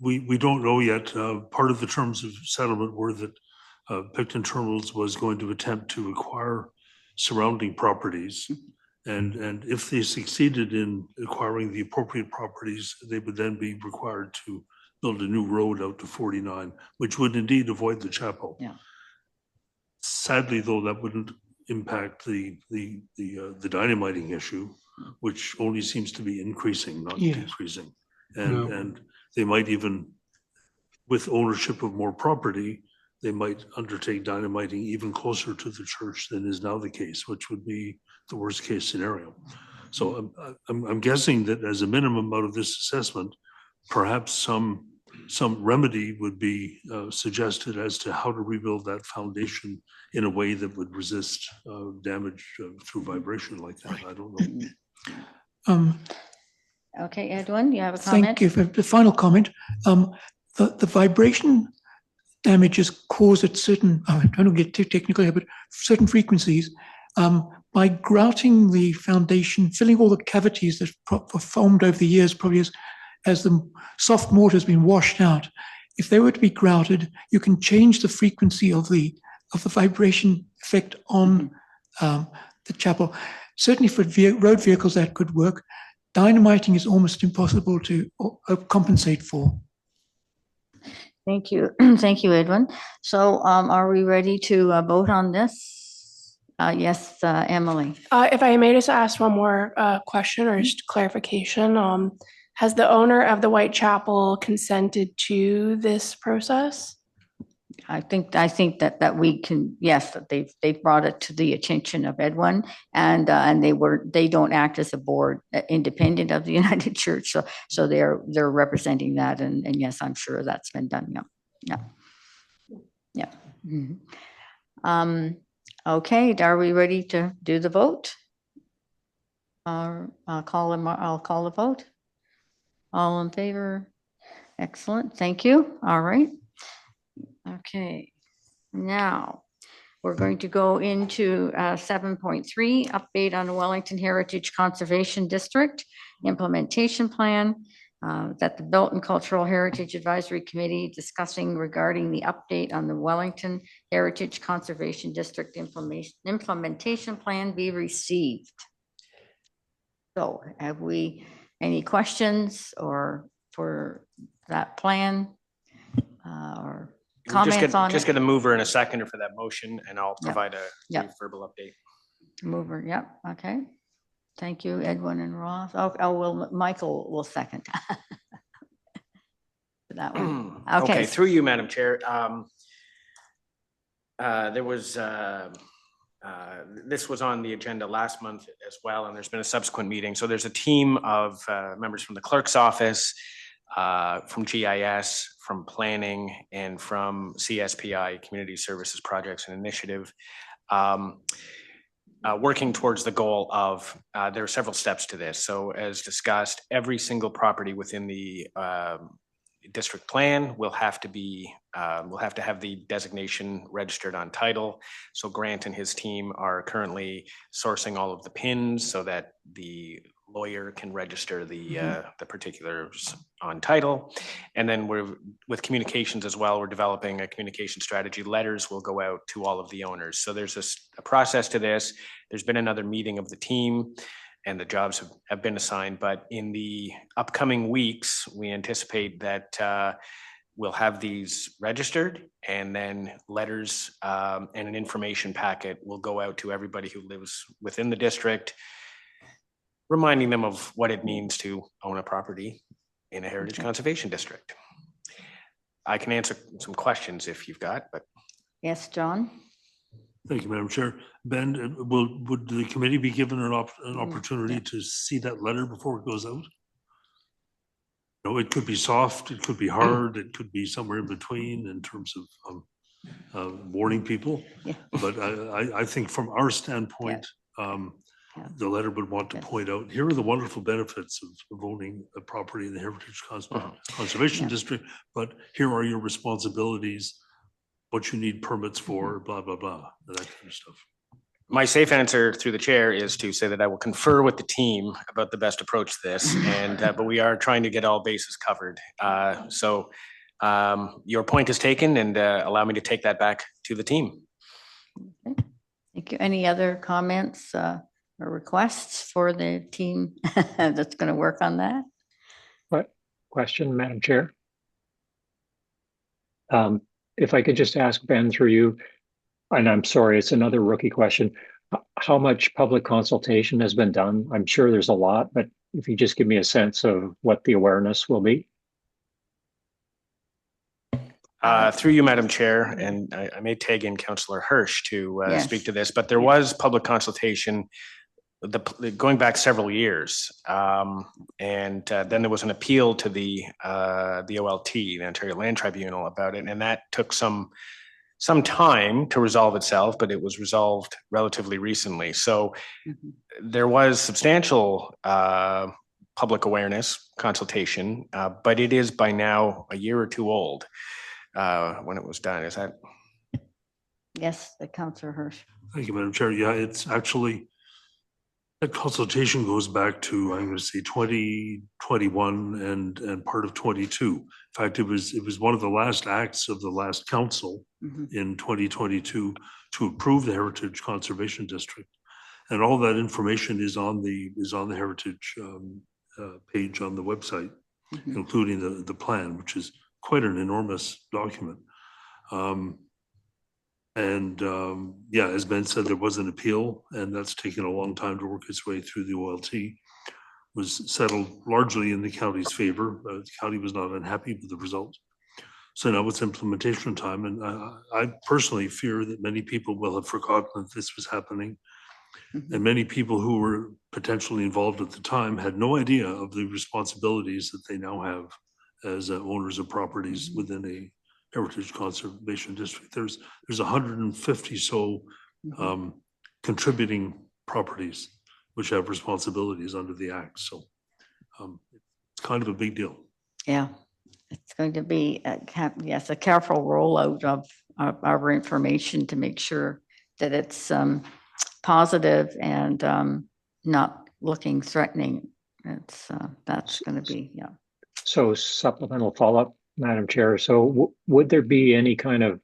we don't know yet. Part of the terms of settlement were that Picton Terminals was going to attempt to acquire surrounding properties. And if they succeeded in acquiring the appropriate properties, they would then be required to build a new road out to 49, which would indeed avoid the chapel. Yeah. Sadly, though, that wouldn't impact the dynamiting issue, which only seems to be increasing, not decreasing. And they might even, with ownership of more property, they might undertake dynamiting even closer to the church than is now the case, which would be the worst case scenario. So I'm guessing that as a minimum out of this assessment, perhaps some remedy would be suggested as to how to rebuild that foundation in a way that would resist damage through vibration like that. I don't know. Okay, Edwin, you have a comment? Thank you for the final comment. The vibration damages caused at certain, I don't want to get too technical here, but certain frequencies, by grouting the foundation, filling all the cavities that were formed over the years, probably as the soft mortar has been washed out. If they were to be grouted, you can change the frequency of the vibration effect on the chapel. Certainly for road vehicles that could work. Dynamiting is almost impossible to compensate for. Thank you. Thank you, Edwin. So are we ready to vote on this? Yes, Emily. If I may just ask one more question or just clarification, has the owner of the Whitechapel consented to this process? I think that we can, yes, that they've brought it to the attention of Edwin, and they don't act as a board independent of the United Church, so they're representing that, and yes, I'm sure that's been done. Yeah. Mm-hmm. Okay, are we ready to do the vote? I'll call the vote. All in favor? Excellent, thank you. All right. Okay, now we're going to go into 7.3, update on the Wellington Heritage Conservation District implementation plan that the Belton Cultural Heritage Advisory Committee discussing regarding the update on the Wellington Heritage Conservation District implementation plan be received. So have we any questions or for that plan or comments on it? Just get a mover and a seconder for that motion, and I'll provide a brief verbal update. Mover, yep, okay. Thank you, Edwin and Ross. Oh, well, Michael will second that one. Okay, through you, Madam Chair. There was this was on the agenda last month as well, and there's been a subsequent meeting. So there's a team of members from the clerk's office, from GIS, from planning, and from CSPI, Community Services Projects and Initiative, working towards the goal of, there are several steps to this. So as discussed, every single property within the district plan will have to have the designation registered on title. So Grant and his team are currently sourcing all of the pins so that the lawyer can register the particulars on title. And then with communications as well, we're developing a communication strategy. Letters will go out to all of the owners. So there's a process to this. There's been another meeting of the team and the jobs have been assigned, but in the upcoming weeks, we anticipate that we'll have these registered, and then letters and an information packet will go out to everybody who lives within the district, reminding them of what it means to own a property in a heritage conservation district. I can answer some questions if you've got, but. Yes, John. Thank you, Madam Chair. Ben, would the committee be given an opportunity to see that letter before it goes out? No, it could be soft, it could be hard, it could be somewhere in between in terms of warning people. Yeah. But I think from our standpoint, the letter would want to point out, here are the wonderful benefits of owning a property in the Heritage Conservation District, but here are your responsibilities, what you need permits for, blah, blah, blah, that kind of stuff. My safe answer through the chair is to say that I will confer with the team about the best approach to this, and but we are trying to get all bases covered. So your point is taken, and allow me to take that back to the team. Okay. Thank you. Any other comments or requests for the team that's going to work on that? What question, Madam Chair? If I could just ask Ben through you, and I'm sorry, it's another rookie question. How much public consultation has been done? I'm sure there's a lot, but if you just give me a sense of what the awareness will be. Through you, Madam Chair, and I may tag in Councillor Hirsch to Yes. speak to this, but there was public consultation going back several years. And then there was an appeal to the OLT, the Ontario Land Tribunal, about it, and that took some time to resolve itself, but it was resolved relatively recently. So there was substantial public awareness consultation, but it is by now a year or two old when it was done. Is that? Yes, the Councillor Hirsch. Thank you, Madam Chair. Yeah, it's actually, that consultation goes back to, I'm going to say 2021 and part of 22. In fact, it was one of the last acts of the last council in 2022 to approve the Heritage Conservation District. And all that information is on the Heritage page on the website, including the plan, which is quite an enormous document. Yeah, as Ben said, there was an appeal, and that's taken a long time to work its way through the OLT. Was settled largely in the county's favor. The county was not unhappy with the result. So now it's implementation time, and I personally fear that many people will have forgotten that this was happening. And many people who were potentially involved at the time had no idea of the responsibilities that they now have as owners of properties within a Heritage Conservation District. There's 150 so contributing properties which have responsibilities under the Act. So it's kind of a big deal. Yeah, it's going to be a careful rollout of our information to make sure that it's positive and not looking threatening. That's going to be, yeah. So supplemental follow-up, Madam Chair. So would there be any kind of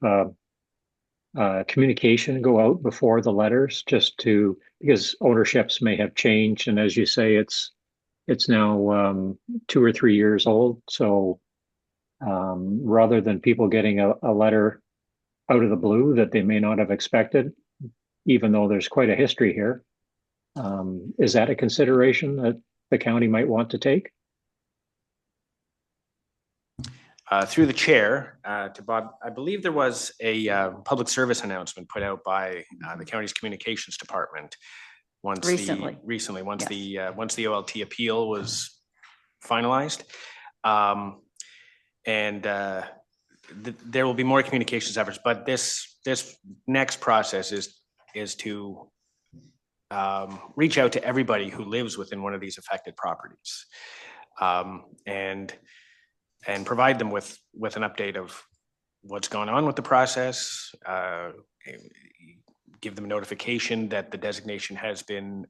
communication go out before the letters, just to, because ownerships may have changed, and as you say, it's now 2 or 3 years old. So rather than people getting a letter out of the blue that they may not have expected, even though there's quite a history here, is that a consideration that the county might want to take? Through the chair to Bob, I believe there was a public service announcement put out by the county's communications department once once the OLT appeal was finalized, and there will be more communications efforts. But this next process is to reach out to everybody who lives within one of these affected properties, and provide them with an update of what's going on with the process, give them notification that the designation has been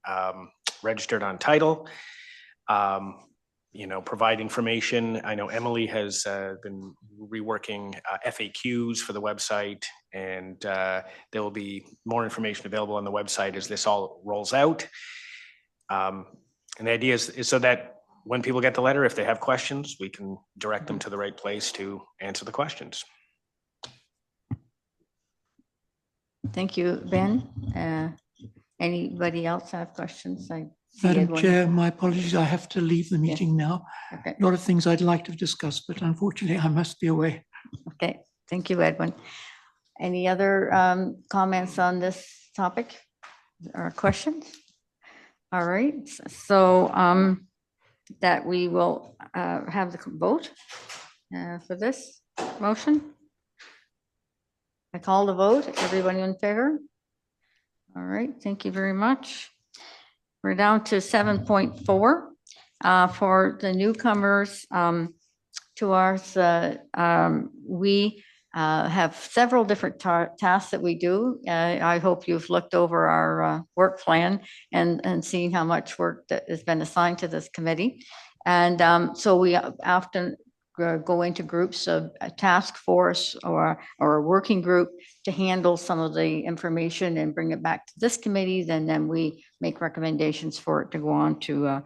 registered on title, provide information. I know Emily has been reworking FAQs for the website, and there will be more information available on the website as this all rolls out. And the idea is so that when people get the letter, if they have questions, we can direct them to the right place to answer the questions. Thank you, Ben. Anybody else have questions? Madam Chair, my apologies. I have to leave the meeting now. Okay. A lot of things I'd like to discuss, but unfortunately I must be away. Okay, thank you, Edwin. Any other comments on this topic or questions? All right, so that we will have the vote for this motion. I call the vote. Everybody in favor? All right, thank you very much. We're down to 7.4 for the newcomers to ours. We have several different tasks that we do. I hope you've looked over our work plan and seen how much work that has been assigned to this committee. And so we often go into groups of a task force or a working group to handle some of the information and bring it back to this committee. Then we make recommendations for it to go on to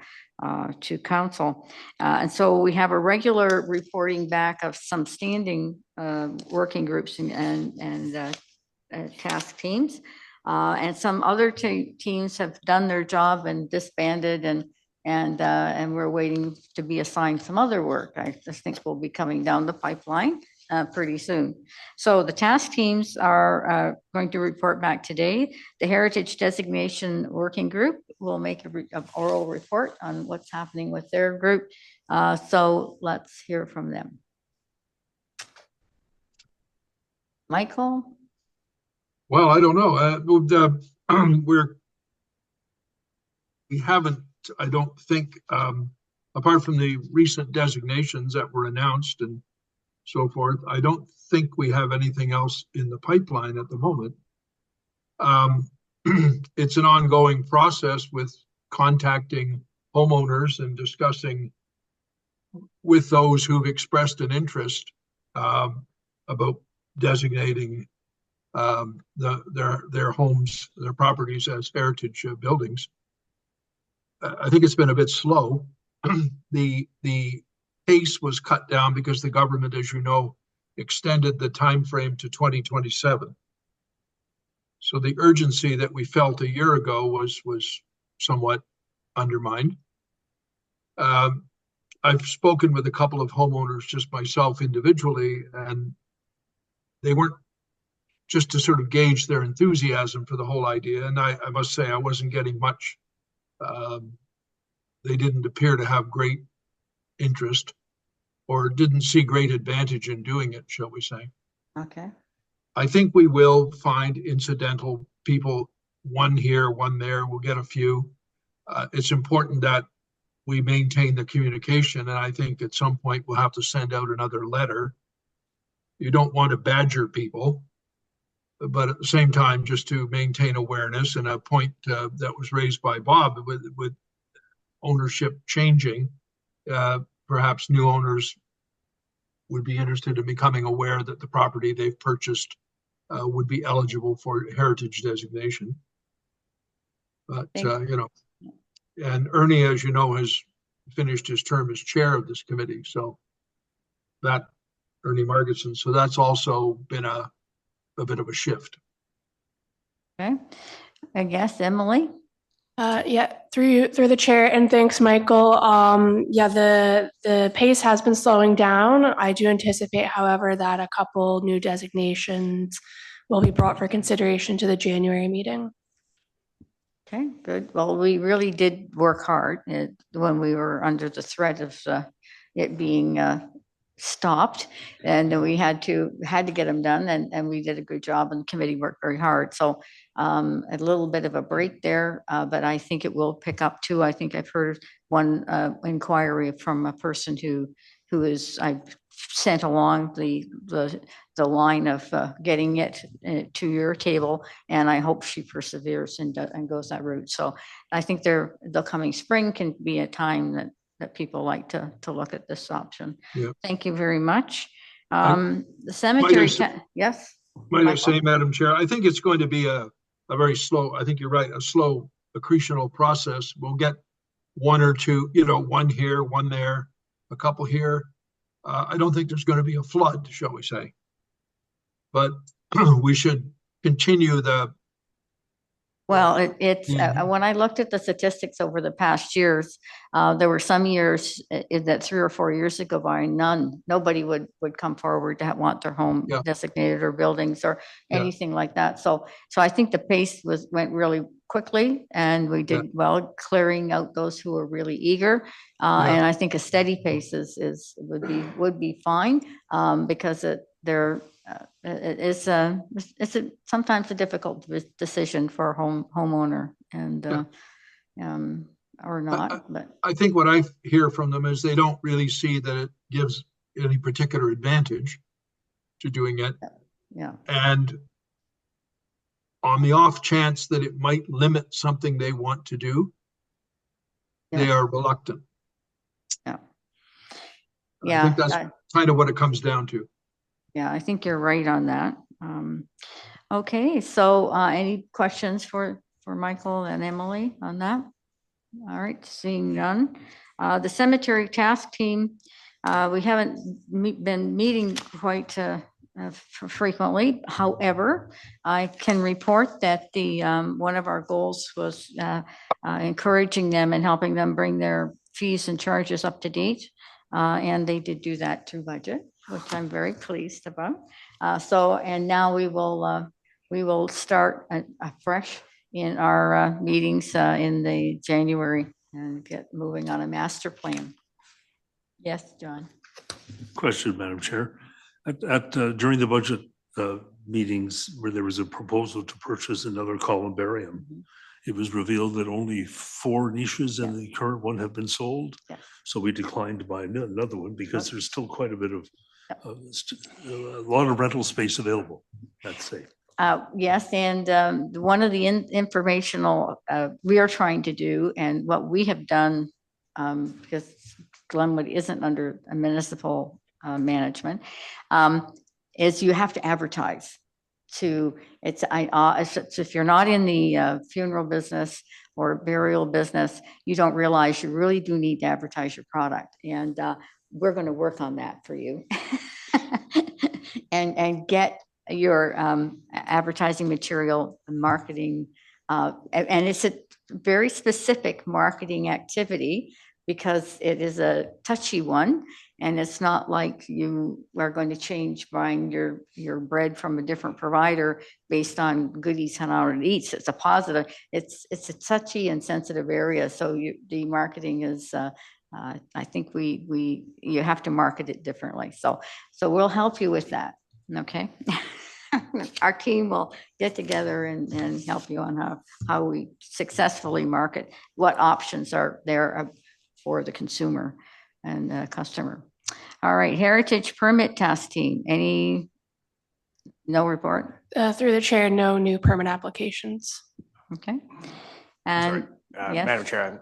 council. And so we have a regular reporting back of some standing working groups and task teams. And some other teams have done their job and disbanded, and we're waiting to be assigned some other work. I just think will be coming down the pipeline pretty soon. So the task teams are going to report back today. The Heritage Designation Working Group will make an oral report on what's happening with their group. So let's hear from them. Michael? Well, I don't know. We haven't, I don't think, apart from the recent designations that were announced and so forth, I don't think we have anything else in the pipeline at the moment. It's an ongoing process with contacting homeowners and discussing with those who've expressed an interest about designating their homes, their properties as heritage buildings. I think it's been a bit slow. The pace was cut down because the government, as you know, extended the time frame to 2027. So the urgency that we felt a year ago was somewhat undermined. I've spoken with a couple of homeowners just myself individually, and they weren't, just to sort of gauge their enthusiasm for the whole idea. And I must say I wasn't getting much. They didn't appear to have great interest or didn't see great advantage in doing it, shall we say. Okay. I think we will find incidental people, one here, one there. We'll get a few. It's important that we maintain the communication, and I think at some point we'll have to send out another letter. You don't want to badger people, but at the same time, just to maintain awareness. And a point that was raised by Bob with ownership changing, perhaps new owners would be interested in becoming aware that the property they've purchased would be eligible for heritage designation. But, you know, and Ernie, as you know, has finished his term as chair of this committee. So that, Ernie Margetson, so that's also been a bit of a shift. Okay. I guess Emily? Yeah, through the chair, and thanks, Michael. Yeah, the pace has been slowing down. I do anticipate, however, that a couple new designations will be brought for consideration to the January meeting. Okay, good. Well, we really did work hard when we were under the threat of it being stopped, and we had to get them done, and we did a good job, and the committee worked very hard. So a little bit of a break there, but I think it will pick up too. I think I've heard one inquiry from a person who is, I've sent along the line of getting it to your table, and I hope she perseveres and goes that route. So I think the coming spring can be a time that people like to look at this option. Yeah. Thank you very much. The cemetery, yes? Might I say, Madam Chair, I think it's going to be a very slow, I think you're right, a slow accretional process. We'll get one or two, you know, one here, one there, a couple here. I don't think there's going to be a flood, shall we say. But we should continue the. Well, it's when I looked at the statistics over the past years, there were some years that 3 or 4 years ago by nobody would come forward to want their home designated or buildings or anything like that. So I think the pace went really quickly, and we did well clearing out those who were really eager. And I think a steady pace would be fine because it's sometimes a difficult decision for a homeowner and or not. But I think what I hear from them is they don't really see that it gives any particular advantage to doing it. Yeah. And on the off chance that it might limit something they want to do, they are reluctant. Yeah. I think that's kind of what it comes down to. Yeah, I think you're right on that. Okay, so any questions for Michael and Emily on that? All right, seeing none. The cemetery task team, we haven't been meeting quite frequently. However, I can report that one of our goals was encouraging them and helping them bring their fees and charges up to date. And they did do that through budget. which I'm very pleased about. And now we will start afresh in our meetings in the January and get moving on a master plan. Yes, John. Question, Madam Chair. During the budget meetings where there was a proposal to purchase another columbarium, it was revealed that only 4 niches in the current one have been sold. Yes. So we declined to buy another one because there's still quite a bit of, a lot of rental space available, let's say. Yes, and one of the informational we are trying to do, and what we have done, because Glenwood isn't under a municipal management, is you have to advertise. If you're not in the funeral business or burial business, you don't realize you really do need to advertise your product, and we're going to work on that for you, and get your advertising material, marketing, and it's a very specific marketing activity because it is a touchy one, and it's not like you are going to change buying your bread from a different provider based on goodies and how it eats. It's a positive. It's a touchy and sensitive area, so the marketing is. I think you have to market it differently. So we'll help you with that. Okay. Our team will get together and help you on how we successfully market, what options are there for the consumer and customer. All right, Heritage Permit Task Team, no report? Through the chair, no new permit applications. Okay. And yes? Madam Chair,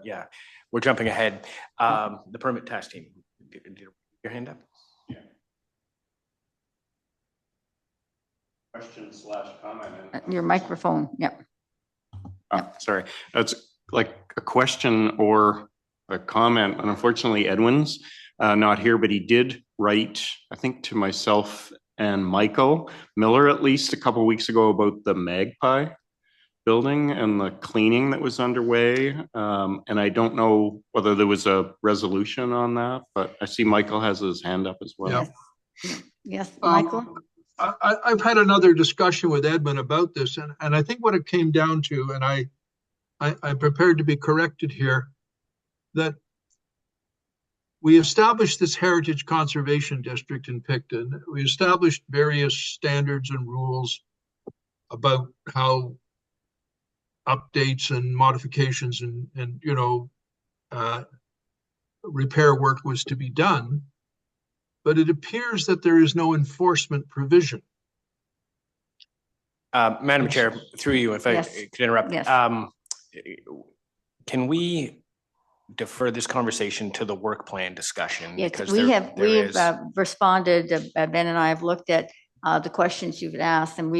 we're jumping ahead. The Permit Task Team, your hand up? Question/comment. Your microphone, yep. Sorry, that's like a question or a comment. And unfortunately, Edwin's not here, but he did write, I think, to myself and Michael Miller at least a couple of weeks ago about the Magpie building and the cleaning that was underway. And I don't know whether there was a resolution on that, but I see Michael has his hand up as well. Yes, Michael? I've had another discussion with Edmund about this, and I think what it came down to, and I'm prepared to be corrected here, that we established this Heritage Conservation District in Picton. We established various standards and rules about how updates and modifications and repair work was to be done. But it appears that there is no enforcement provision. Madam Chair, through you, if I could interrupt. Yes. Can we defer this conversation to the work plan discussion? Yes, Because we have responded. Ben and I have looked at the questions you've asked, and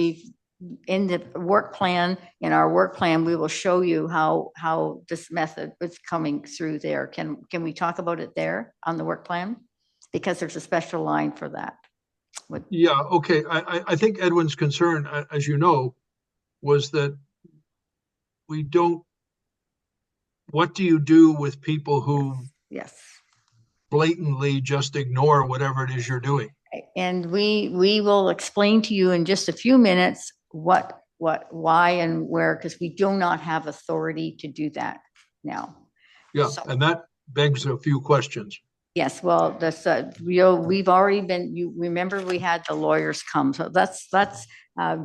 in the work plan, we will show you how this method is coming through there. Can we talk about it there on the work plan? Because there's a special line for that. Yeah, okay. I think Edwin's concern, as you know, was that what do you do with people who blatantly just ignore whatever it is you're doing? And we will explain to you in just a few minutes what, why, and where, because we do not have authority to do that now. Yeah, and that begs a few questions. Yes, well, that's we've already been. You remember we had the lawyers come, so let's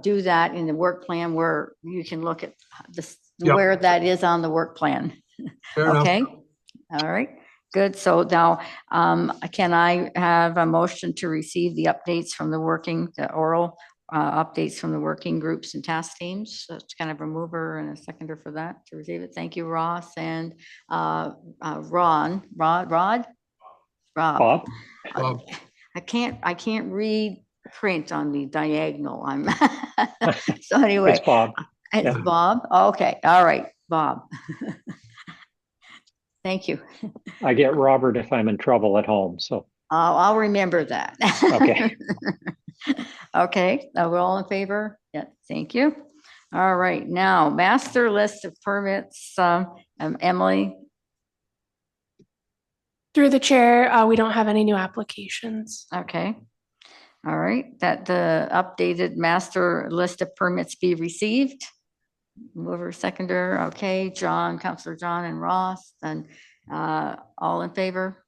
do that in the work plan where you can look at this where that is on the work plan. Okay, all right, good. So now, can I have a motion to receive the updates from the oral updates from the working groups and task teams? So it's kind of a mover and a seconder for that to receive it. Thank you, Ross and Rod. Bob? I can't read print on the diagonal. So anyway. It's Bob. It's Bob? Okay, all right, Bob. Thank you. I get Robert if I'm in trouble at home, so. I'll remember that. Okay. Okay, we're all in favor? Yeah, thank you. All right, now, master list of permits, Emily. Through the chair, we don't have any new applications. Okay. All right, that the updated master list of permits be received. Mover, seconder, okay, John, Counselor John and Ross, and all in favor?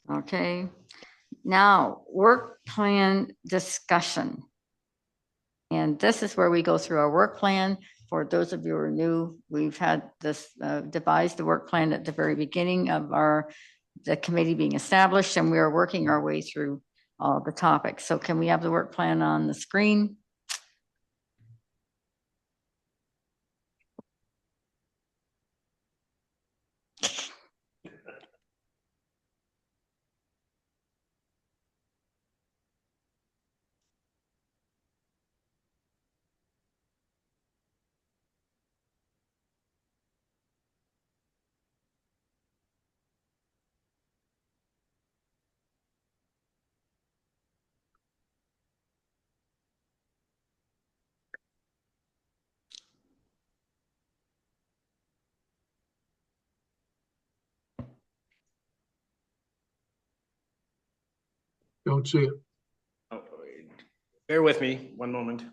Okay. Now, work plan discussion. And this is where we go through our work plan. For those of you who are new, we've had this devised the work plan at the very beginning of the committee being established, and we are working our way through all the topics. So can we have the work plan on the screen? Don't see it. Oh, bear with me one moment.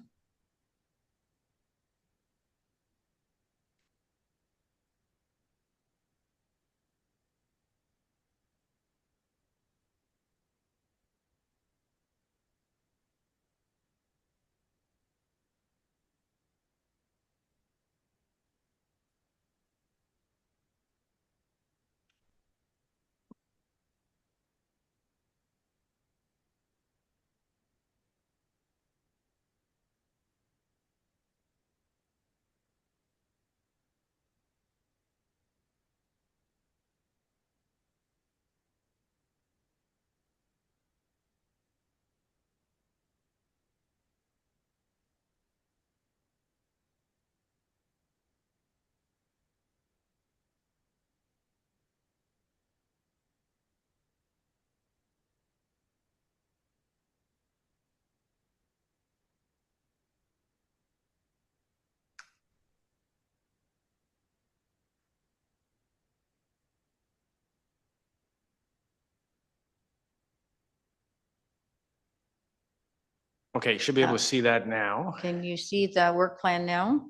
Okay, you should be able to see that now. Can you see the work plan now?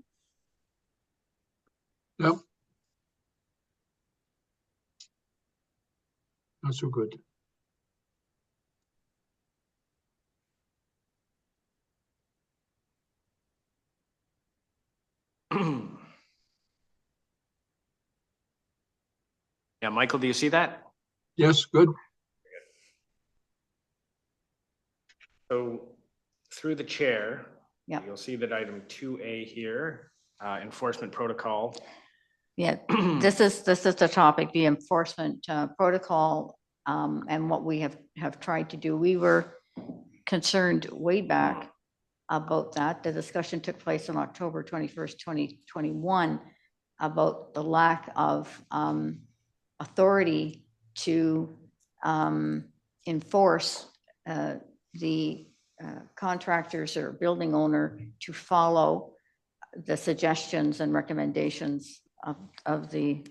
No. Not so good. Yeah, Michael, do you see that? Yes, good. So through the chair, Yeah. you'll see that item 2A here, enforcement protocol. Yeah, this is the topic, the enforcement protocol, and what we have tried to do. We were concerned way back about that. The discussion took place on October 21st, 2021, about the lack of authority to enforce the contractors or building owner to follow the suggestions and recommendations of the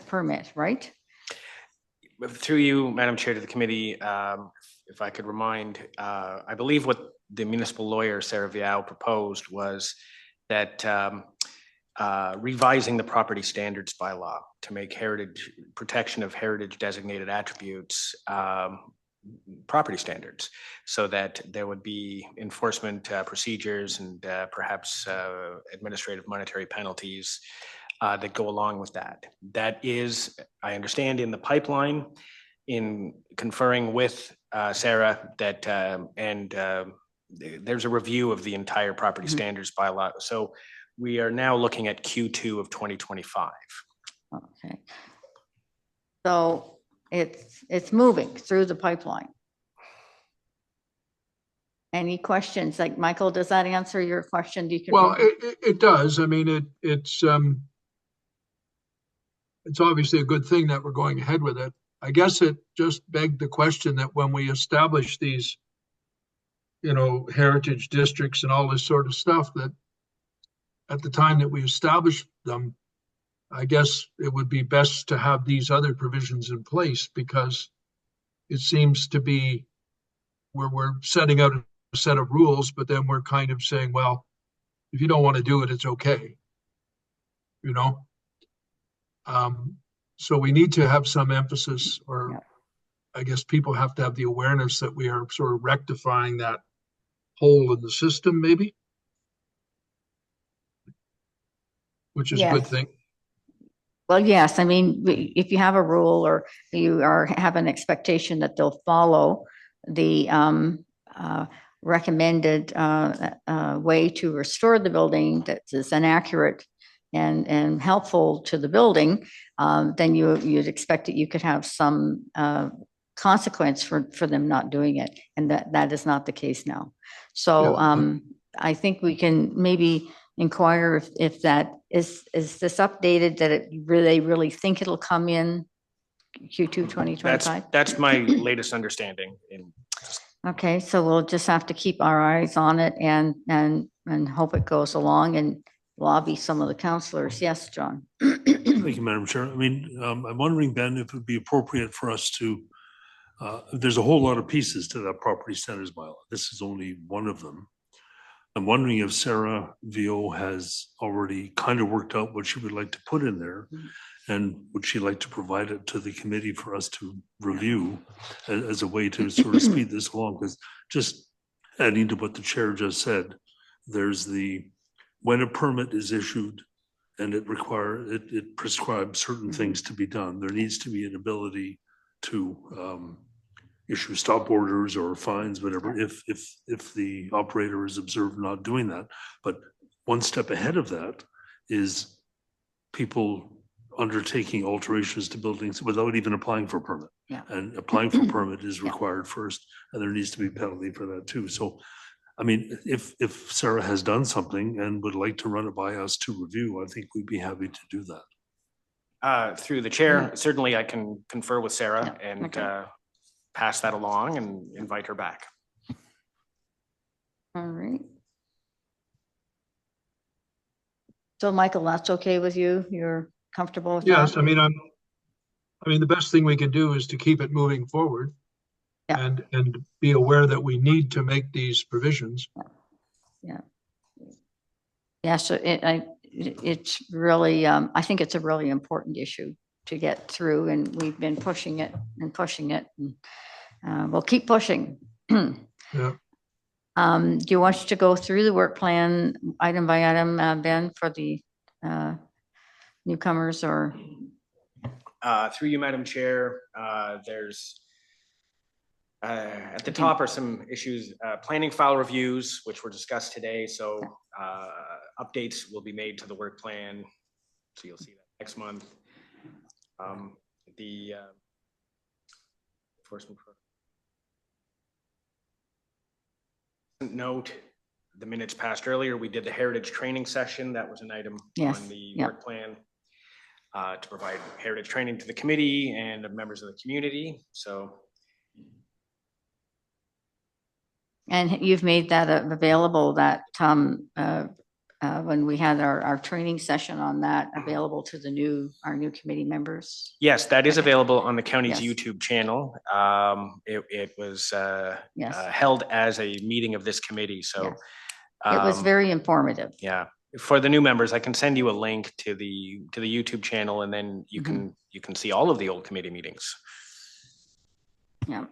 permit, right? Through you, Madam Chair, to the committee, if I could remind, I believe what the municipal lawyer, Sarah Vial, proposed was that revising the property standards bylaw to make protection of heritage designated attributes property standards, so that there would be enforcement procedures and perhaps administrative monetary penalties that go along with that. That is, I understand, in the pipeline, in conferring with Sarah, that there's a review of the entire property standards bylaw. So we are now looking at Q2 of 2025. Okay. So it's moving through the pipeline. Any questions? Like, Michael, does that answer your question? Do you Well, it does. I mean, it's obviously a good thing that we're going ahead with it. I guess it just begged the question that when we establish these, heritage districts and all this sort of stuff, that at the time that we establish them, I guess it would be best to have these other provisions in place, because it seems to be we're setting out a set of rules, but then we're kind of saying, well, if you don't want to do it, it's okay. You know? So we need to have some emphasis, or Yeah. I guess people have to have the awareness that we are sort of rectifying that hole in the system, maybe. Which is a good Yes. thing. Well, yes, I mean, if you have a rule or you have an expectation that they'll follow the recommended way to restore the building that is inaccurate and helpful to the building, then you'd expect that you could have some consequence for them not doing it. And that is not the case now. So I think we can maybe inquire if that is this updated, that they really think it'll come in Q2 2025? That's my latest understanding. Okay, so we'll just have to keep our eyes on it and hope it goes along and lobby some of the counselors. Yes, John. Thank you, Madam Chair. I mean, I'm wondering, Ben, if it would be appropriate for us to, there's a whole lot of pieces to that property standards bylaw. This is only one of them. I'm wondering if Sarah VO has already kind of worked out what she would like to put in there, and would she like to provide it to the committee for us to review as a way to sort of speed this along? Because just adding to what the chair just said, there's when a permit is issued and it prescribes certain things to be done, there needs to be an ability to issue stop orders or fines, whatever, if the operator is observed not doing that. But one step ahead of that is people undertaking alterations to buildings without even applying for a permit. Yeah. And applying for a permit is required first, and there needs to be penalty for that too. So, I mean, if Sarah has done something and would like to run it by us to review, I think we'd be happy to do that. Through the chair, certainly I can confer with Sarah and Okay. pass that along and invite her back. All right. So Michael, that's okay with you? You're comfortable with that? Yes, I mean, the best thing we can do is to keep it moving forward. Yeah. And be aware that we need to make these provisions. Yeah, so it's really, I think it's a really important issue to get through, and we've been pushing it and pushing it, and we'll keep pushing. Yeah. Do you want to go through the work plan item by item, Ben, for the newcomers, or? Through you, Madam Chair, there's at the top are some issues, planning file reviews, which were discussed today. So updates will be made to the work plan. So you'll see that next month. The enforcement note, the minutes passed earlier. We did the heritage training session. That was an item on the work plan to provide heritage training to the committee and members of the community. So. And you've made that available, that when we had our training session on that, available to our new committee members? Yes, that is available on the county's Yes. YouTube channel. It was Yes. held as a meeting of this committee, so. Yes. It was very informative. Yeah, for the new members, I can send you a link to the YouTube channel, and then you can see all of the old committee meetings. Yeah.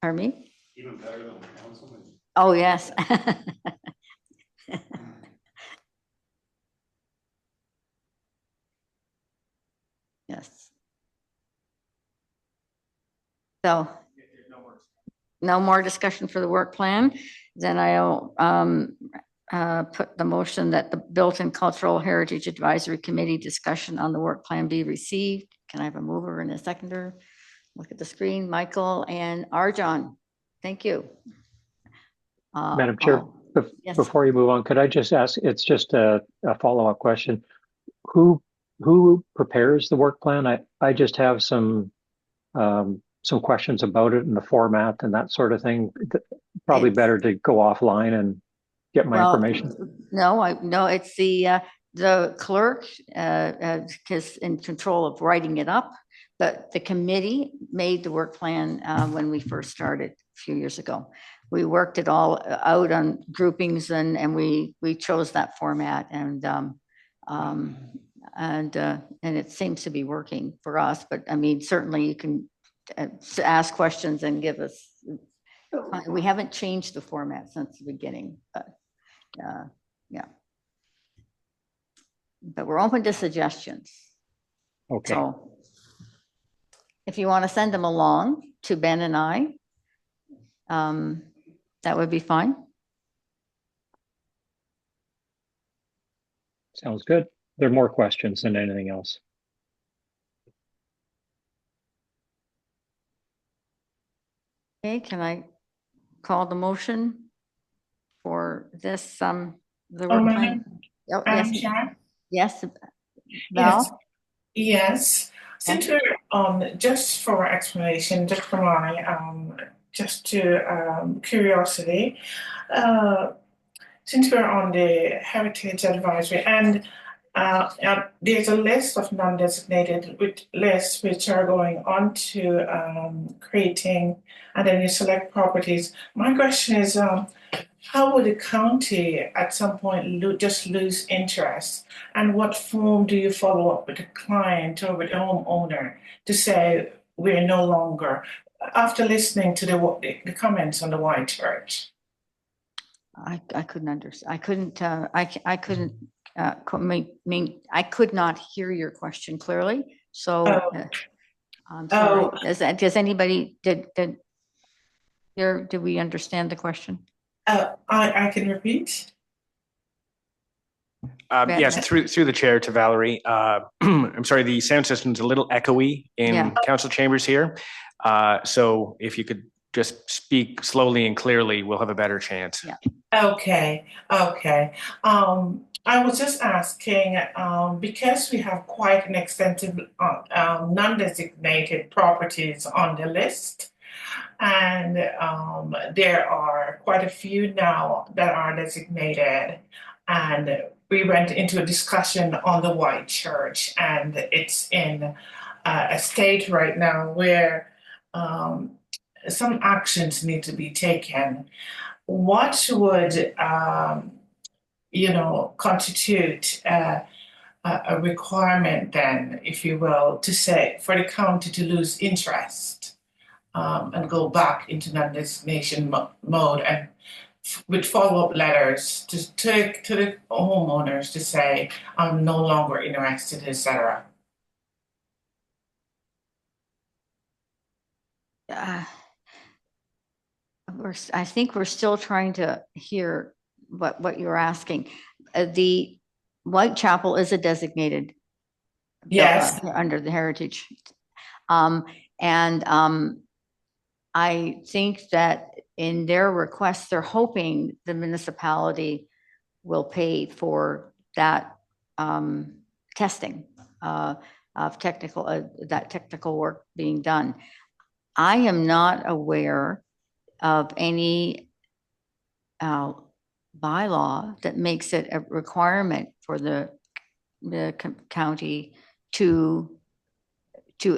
Pardon me? Even better than the council. Oh, yes. Yes. So, no more discussion for the work plan. Then I'll put the motion that the Built-in Cultural Heritage Advisory Committee discussion on the work plan be received. Can I have a mover and a seconder? Look at the screen, Michael and Arjan. Thank you. Madam Chair, yes. before you move on, could I just ask, it's just a follow-up question. Who prepares the work plan? I just have some questions about it and the format and that sort of thing. Probably better to go offline and get my information. No, it's the clerk is in control of writing it up, the committee made the work plan when we first started a few years ago. We worked it all out on groupings and we chose that format and it seems to be working for us. But I mean, certainly you can ask questions and give us. We haven't changed the format since the beginning, but yeah. But we're open to suggestions. Okay. So if you want to send them along to Ben and I, that would be fine. Sounds good. There are more questions than anything else. Okay, can I call the motion for this, the work plan? Oh, Madam yes, Chair? yes, Yes. Val? Yes. Since we're just for explanation, just for my just to curiosity, since we're on the Heritage Advisory and there's a list of non-designated lists which are going on to creating, and then you select properties. My question is, how would the county at some point just lose interest? And what form do you follow up with the client or with the homeowner to say we're no longer, after listening to the comments on the White Church? I couldn't understand. I couldn't, I could not hear your question clearly. So I'm sorry. Does anybody, did we understand the question? I can repeat. Yes, through the chair to Valerie. I'm sorry, the sound system's a little echoey in council chambers here. So if you could just speak slowly and clearly, we'll have a better chance. Yeah. Okay. I was just asking, because we have quite an extensive non-designated properties on the list, and there are quite a few now that are designated, and we went into a discussion on the White Church, and it's in a state right now where some actions need to be taken. What would constitute a requirement then, if you will, to say for the county to lose interest and go back into non-designation mode and with follow-up letters to the homeowners to say, I'm no longer interested, etc.? I think we're still trying to hear what you're asking. The Whitechapel is a designated under the heritage. I think that in their request, they're hoping the municipality will pay for that testing of that technical work being done. I am not aware of any bylaw that makes it a requirement for the county to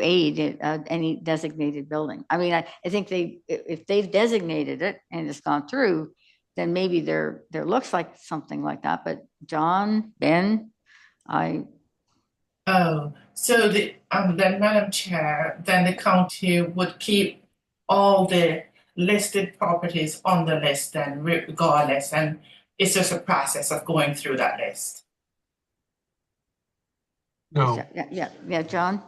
aid in, any designated building. I mean, I think if they've designated it and it's gone through, then maybe there looks like something like that. But John, Ben, so then, Madam Chair, then the county would keep all the listed properties on the list then regardless, and it's just a process of going through that list. No. Yeah, John.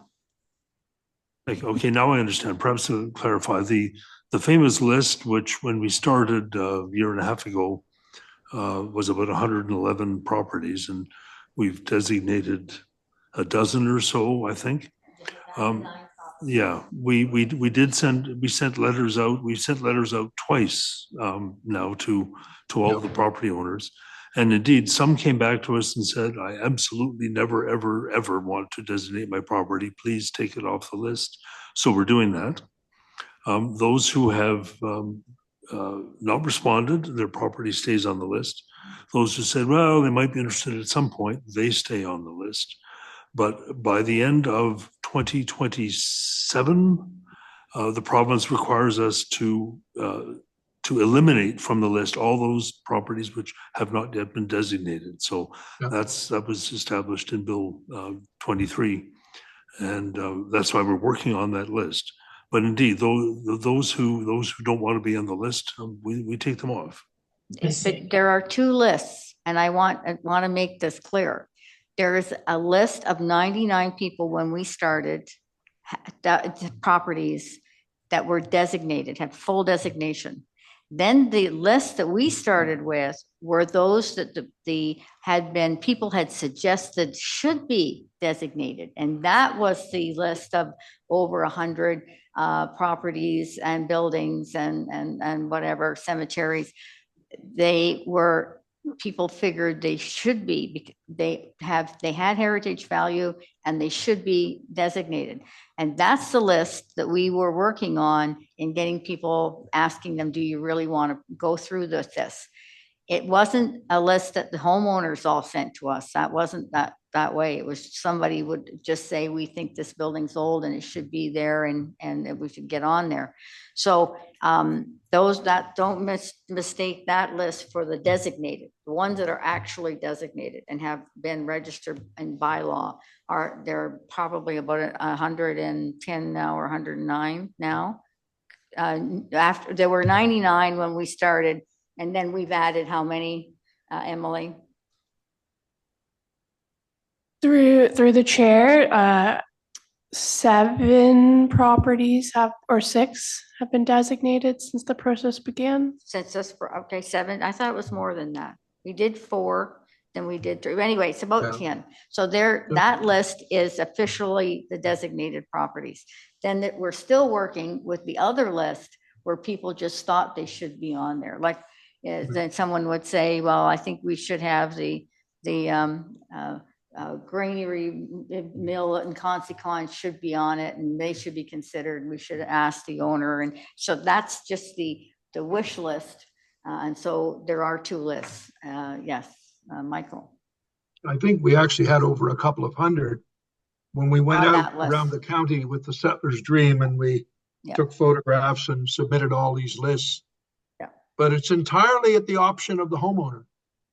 Okay, now I understand. Perhaps to clarify, the famous list, which when we started a year and a half ago, was about 111 properties, and we've designated a dozen or so, I think. Yeah, we sent letters out. We've sent letters out twice now to all of the property owners. And indeed, some came back to us and said, I absolutely never, ever, ever want to designate my property. Please take it off the list. So we're doing that. Those who have not responded, their property stays on the list. Those who said, well, they might be interested at some point, they stay on the list. But by the end of 2027, the province requires us to eliminate from the list all those properties which have not yet been designated. So Yeah. that was established in Bill 23. And that's why we're working on that list. But indeed, those who don't want to be on the list, we take them off. There are two lists, and I want to make this clear. There is a list of 99 people when we started, properties that were designated, had full designation. Then the list that we started with were those that people had suggested should be designated. And that was the list of over 100 properties and buildings and whatever, cemeteries. People figured they should be, they had heritage value and they should be designated. And that's the list that we were working on in getting people, asking them, do you really want to go through this? It wasn't a list that the homeowners all sent to us. That wasn't that way. It was somebody would just say, we think this building's old and it should be there and we should get on there. So those that don't mistake that list for the designated, the ones that are actually designated and have been registered in bylaw they're probably about 110 now or 109 now. After there were 99 when we started, and then we've added how many, Emily? Through the chair, 7 properties or 6 have been designated since the process began. Since this, okay, 7. I thought it was more than that. We did 4, then we did 3. Anyway, it's about 10. So that list is officially the designated properties. Then we're still working with the other list where people just thought they should be on there. Like then someone would say, well, I think we should have the granary mill and consequence should be on it and they should be considered. We should ask the owner. And so that's just the wish list. And so there are 2 lists. Yes, Michael. I think we actually had over a couple of hundred when we went On out that list. around the county with the Settler's Dream and we took photographs and submitted all these lists. Yeah. But it's entirely at the option of the homeowner.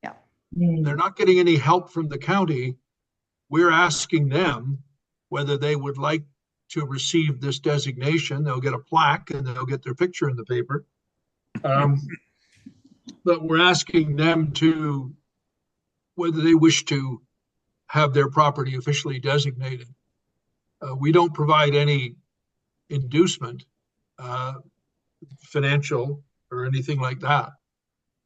Yeah. They're not getting any help from the county. We're asking them whether they would like to receive this designation. They'll get a plaque and they'll get their picture in the paper. But we're asking them to whether they wish to have their property officially designated. We don't provide any inducement, financial or anything like that.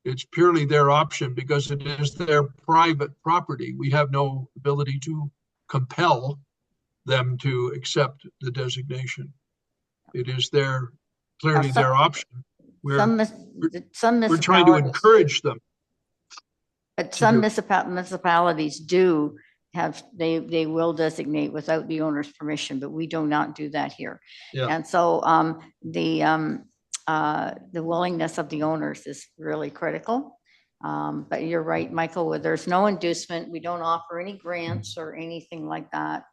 It's purely their option because it is their private property. We have no ability to compel them to accept the designation. It is clearly their option. We're trying to encourage them. But some municipalities do have, they will designate without the owner's permission, but we do not do that here. Yeah. And so the willingness of the owners is really critical. But you're right, Michael, where there's no inducement, we don't offer any grants or anything like that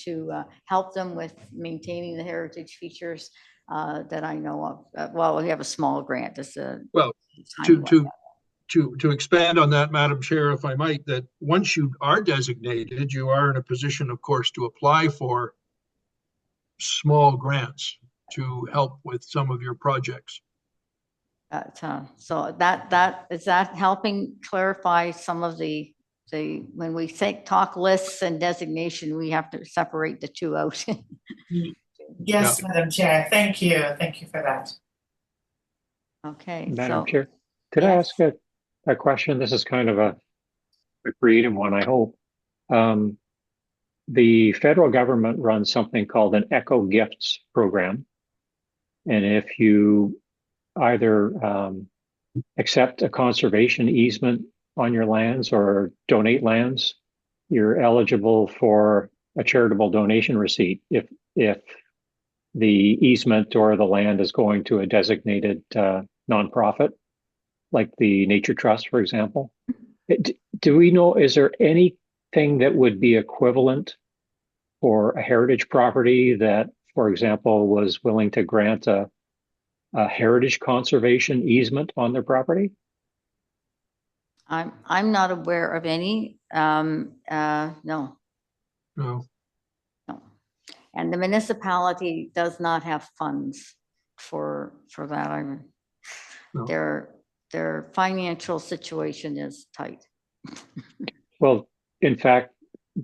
to help them with maintaining the heritage features that I know of. Well, we have a small grant. To expand on that, Madam Chair, if I might, that once you are designated, you are in a position, of course, to apply for small grants to help with some of your projects. So that is that helping clarify some of the when we talk lists and designation, we have to separate the 2 out. Yes, Madam Chair. Thank you. Thank you for that. Okay. Madam Chair, could I ask a question? This is kind of a creative one, I hope. The federal government runs something called an Eco Gifts program. And if you either accept a conservation easement on your lands or donate lands, you're eligible for a charitable donation receipt if the easement or the land is going to a designated nonprofit, like the Nature Trust, for example. Do we know, is there anything that would be equivalent for a heritage property that, for example, was willing to grant a heritage conservation easement on their property? I'm not aware of any, no, No. no. And the municipality does not have funds for that. No. Their financial situation is tight. Well, in fact,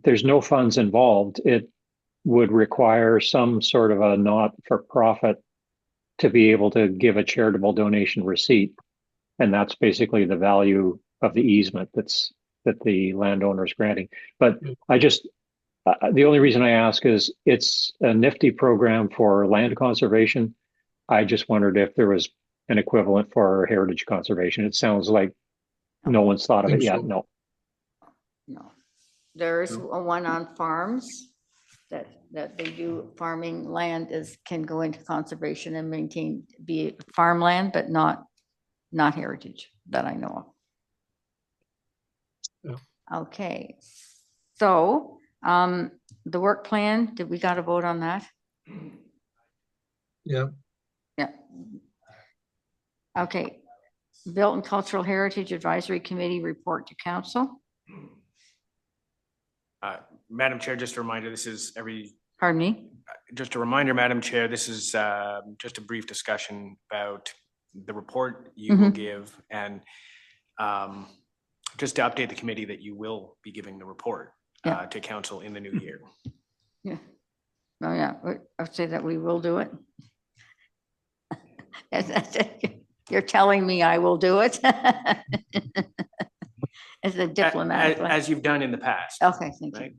there's no funds involved. It would require some sort of a not-for-profit to be able to give a charitable donation receipt. And that's basically the value of the easement that the landowner is granting. But I just, the only reason I ask is it's a nifty program for land conservation. I just wondered if there was an equivalent for heritage conservation. It sounds like no one's thought of it yet. No. No, there's one on farms that they do. Farming land can go into conservation and maintain, be farmland, but not heritage that I know of. Yeah. Okay, so the work plan, did we got to vote on that? Yeah. Yeah. Okay, Built Cultural Heritage Advisory Committee report to council. Madam Chair, just a reminder, this is Pardon me? just a reminder, Madam Chair, this is just a brief discussion about the report you will give, and just to update the committee that you will be giving the report to council in the new year. Yeah. Oh, yeah, I'll say that we will do it. You're telling me I will do it? As a diplomat. As you've done in the past. Okay, thank you. Right?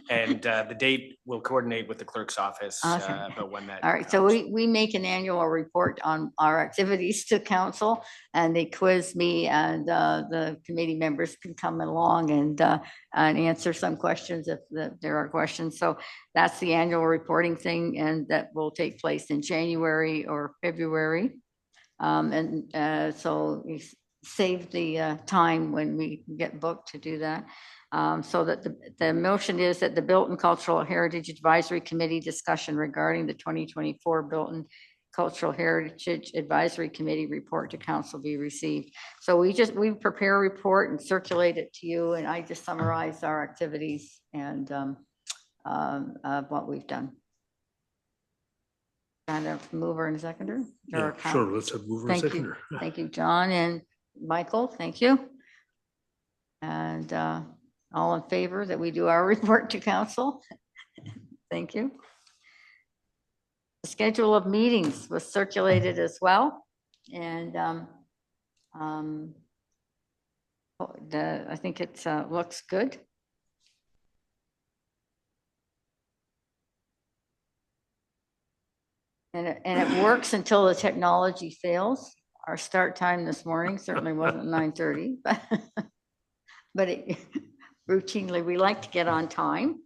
And the date will coordinate with the clerk's office about when that. All right, so we make an annual report on our activities to council, and they quiz me, and the committee members can come along and answer some questions if there are questions. So that's the annual reporting thing, and that will take place in January or February. So we save the time when we get booked to do that. So that the motion is that the Bilton Cultural Heritage Advisory Committee discussion regarding the 2024 Bilton Cultural Heritage Advisory Committee report to council be received. So we prepare a report and circulate it to you, and I just summarize our activities and what we've done. Kind of mover and seconder. Yeah, sure, let's have mover and seconder. Thank you, John and Michael. Thank you. And all in favor that we do our report to council? Thank you. The schedule of meetings was circulated as well, and I think it looks good. And it works until the technology fails. Our start time this morning certainly wasn't 9:30, but routinely we like to get on time.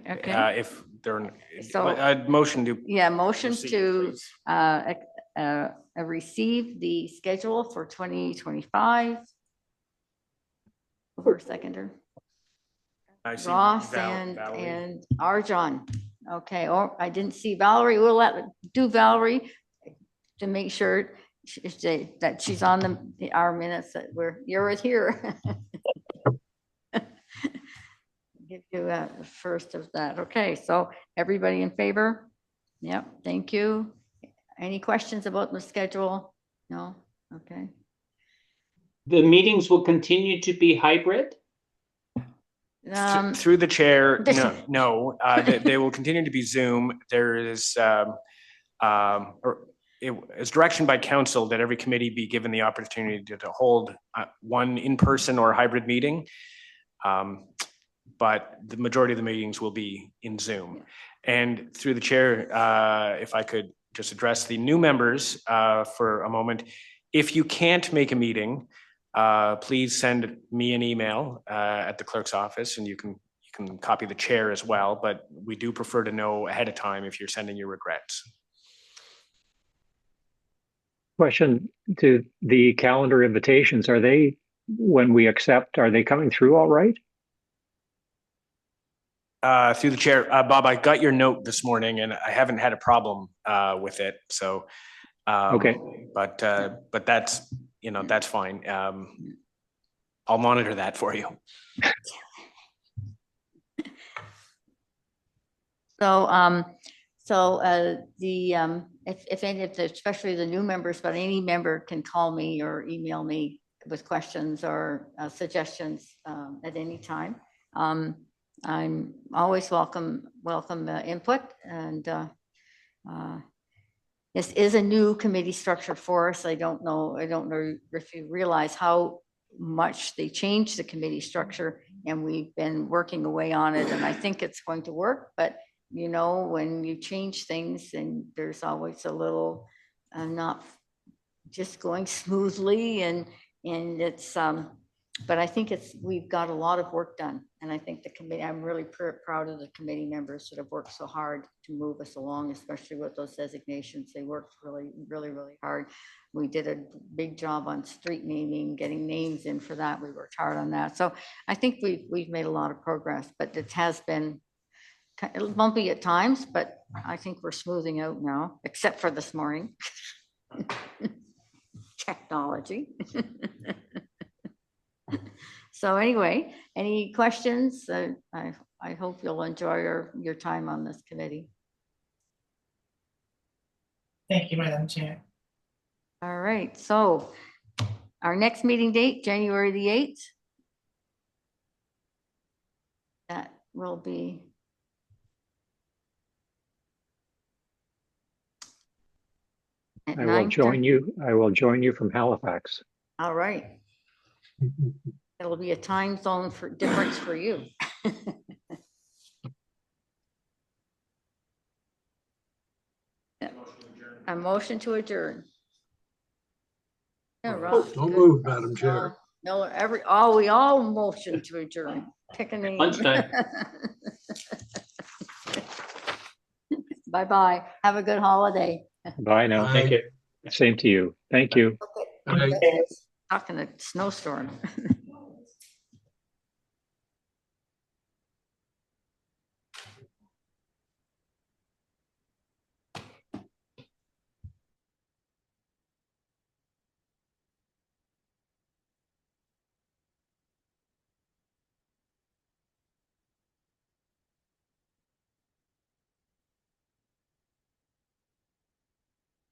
Okay. If there, So- motion to. Yeah, motion proceed, to please. receive the schedule for 2025. Mover, seconder. I see Ross Valerie. and Arjon. Okay, or I didn't see Valerie. We'll do Valerie to make sure that she's on our minutes that you're here. Give you a first of that. Okay, so everybody in favor? Yep, thank you. Any questions about the schedule? No? Okay. The meetings will continue to be hybrid? Through the chair, no, they will continue to be Zoom. There is, it's direction by council that every committee be given the opportunity to hold one in-person or hybrid meeting. But the majority of the meetings will be in Zoom. And through the chair, if I could just address the new members for a moment. If you can't make a meeting, please send me an email at the clerk's office, and you can copy the chair as well, but we do prefer to know ahead of time if you're sending your regrets. Question to the calendar invitations, are they when we accept, are they coming through all right? Through the chair, Bob, I got your note this morning and I haven't had a problem with it. So, Okay. but that's, that's fine. I'll monitor that for you. So, if especially the new members, but any member can call me or email me with questions or suggestions at any time. I'm always welcome input, and this is a new committee structure for us. I don't know if you realize how much they changed the committee structure, and we've been working away on it, and I think it's going to work. But when you change things, and there's always a little not just going smoothly, and it's but I think we've got a lot of work done, and I think the committee, I'm really proud of the committee members that have worked so hard to move us along, especially with those designations. They worked really, really, really hard. We did a big job on street naming, getting names in for that. We worked hard on that. So I think we've made a lot of progress, but it has been bumpy at times, but I think we're smoothing out now, except for this morning. Technology. So anyway, any questions? I hope you'll enjoy your time on this committee. Thank you, Madam Chair. All right, so our next meeting date, January the 8th. That will be at I will join you. I will join you from Halifax. All right. It'll be a time zone difference for you. A motion to adjourn. Yeah, Rob, Don't good. move, Madam Chair. No, we all motion to adjourn. Pick a name. Lunchtime. Bye-bye. Have a good holiday. Bye now. Thank you. Same to you. Thank you. Okay. Bye. Talking a snowstorm.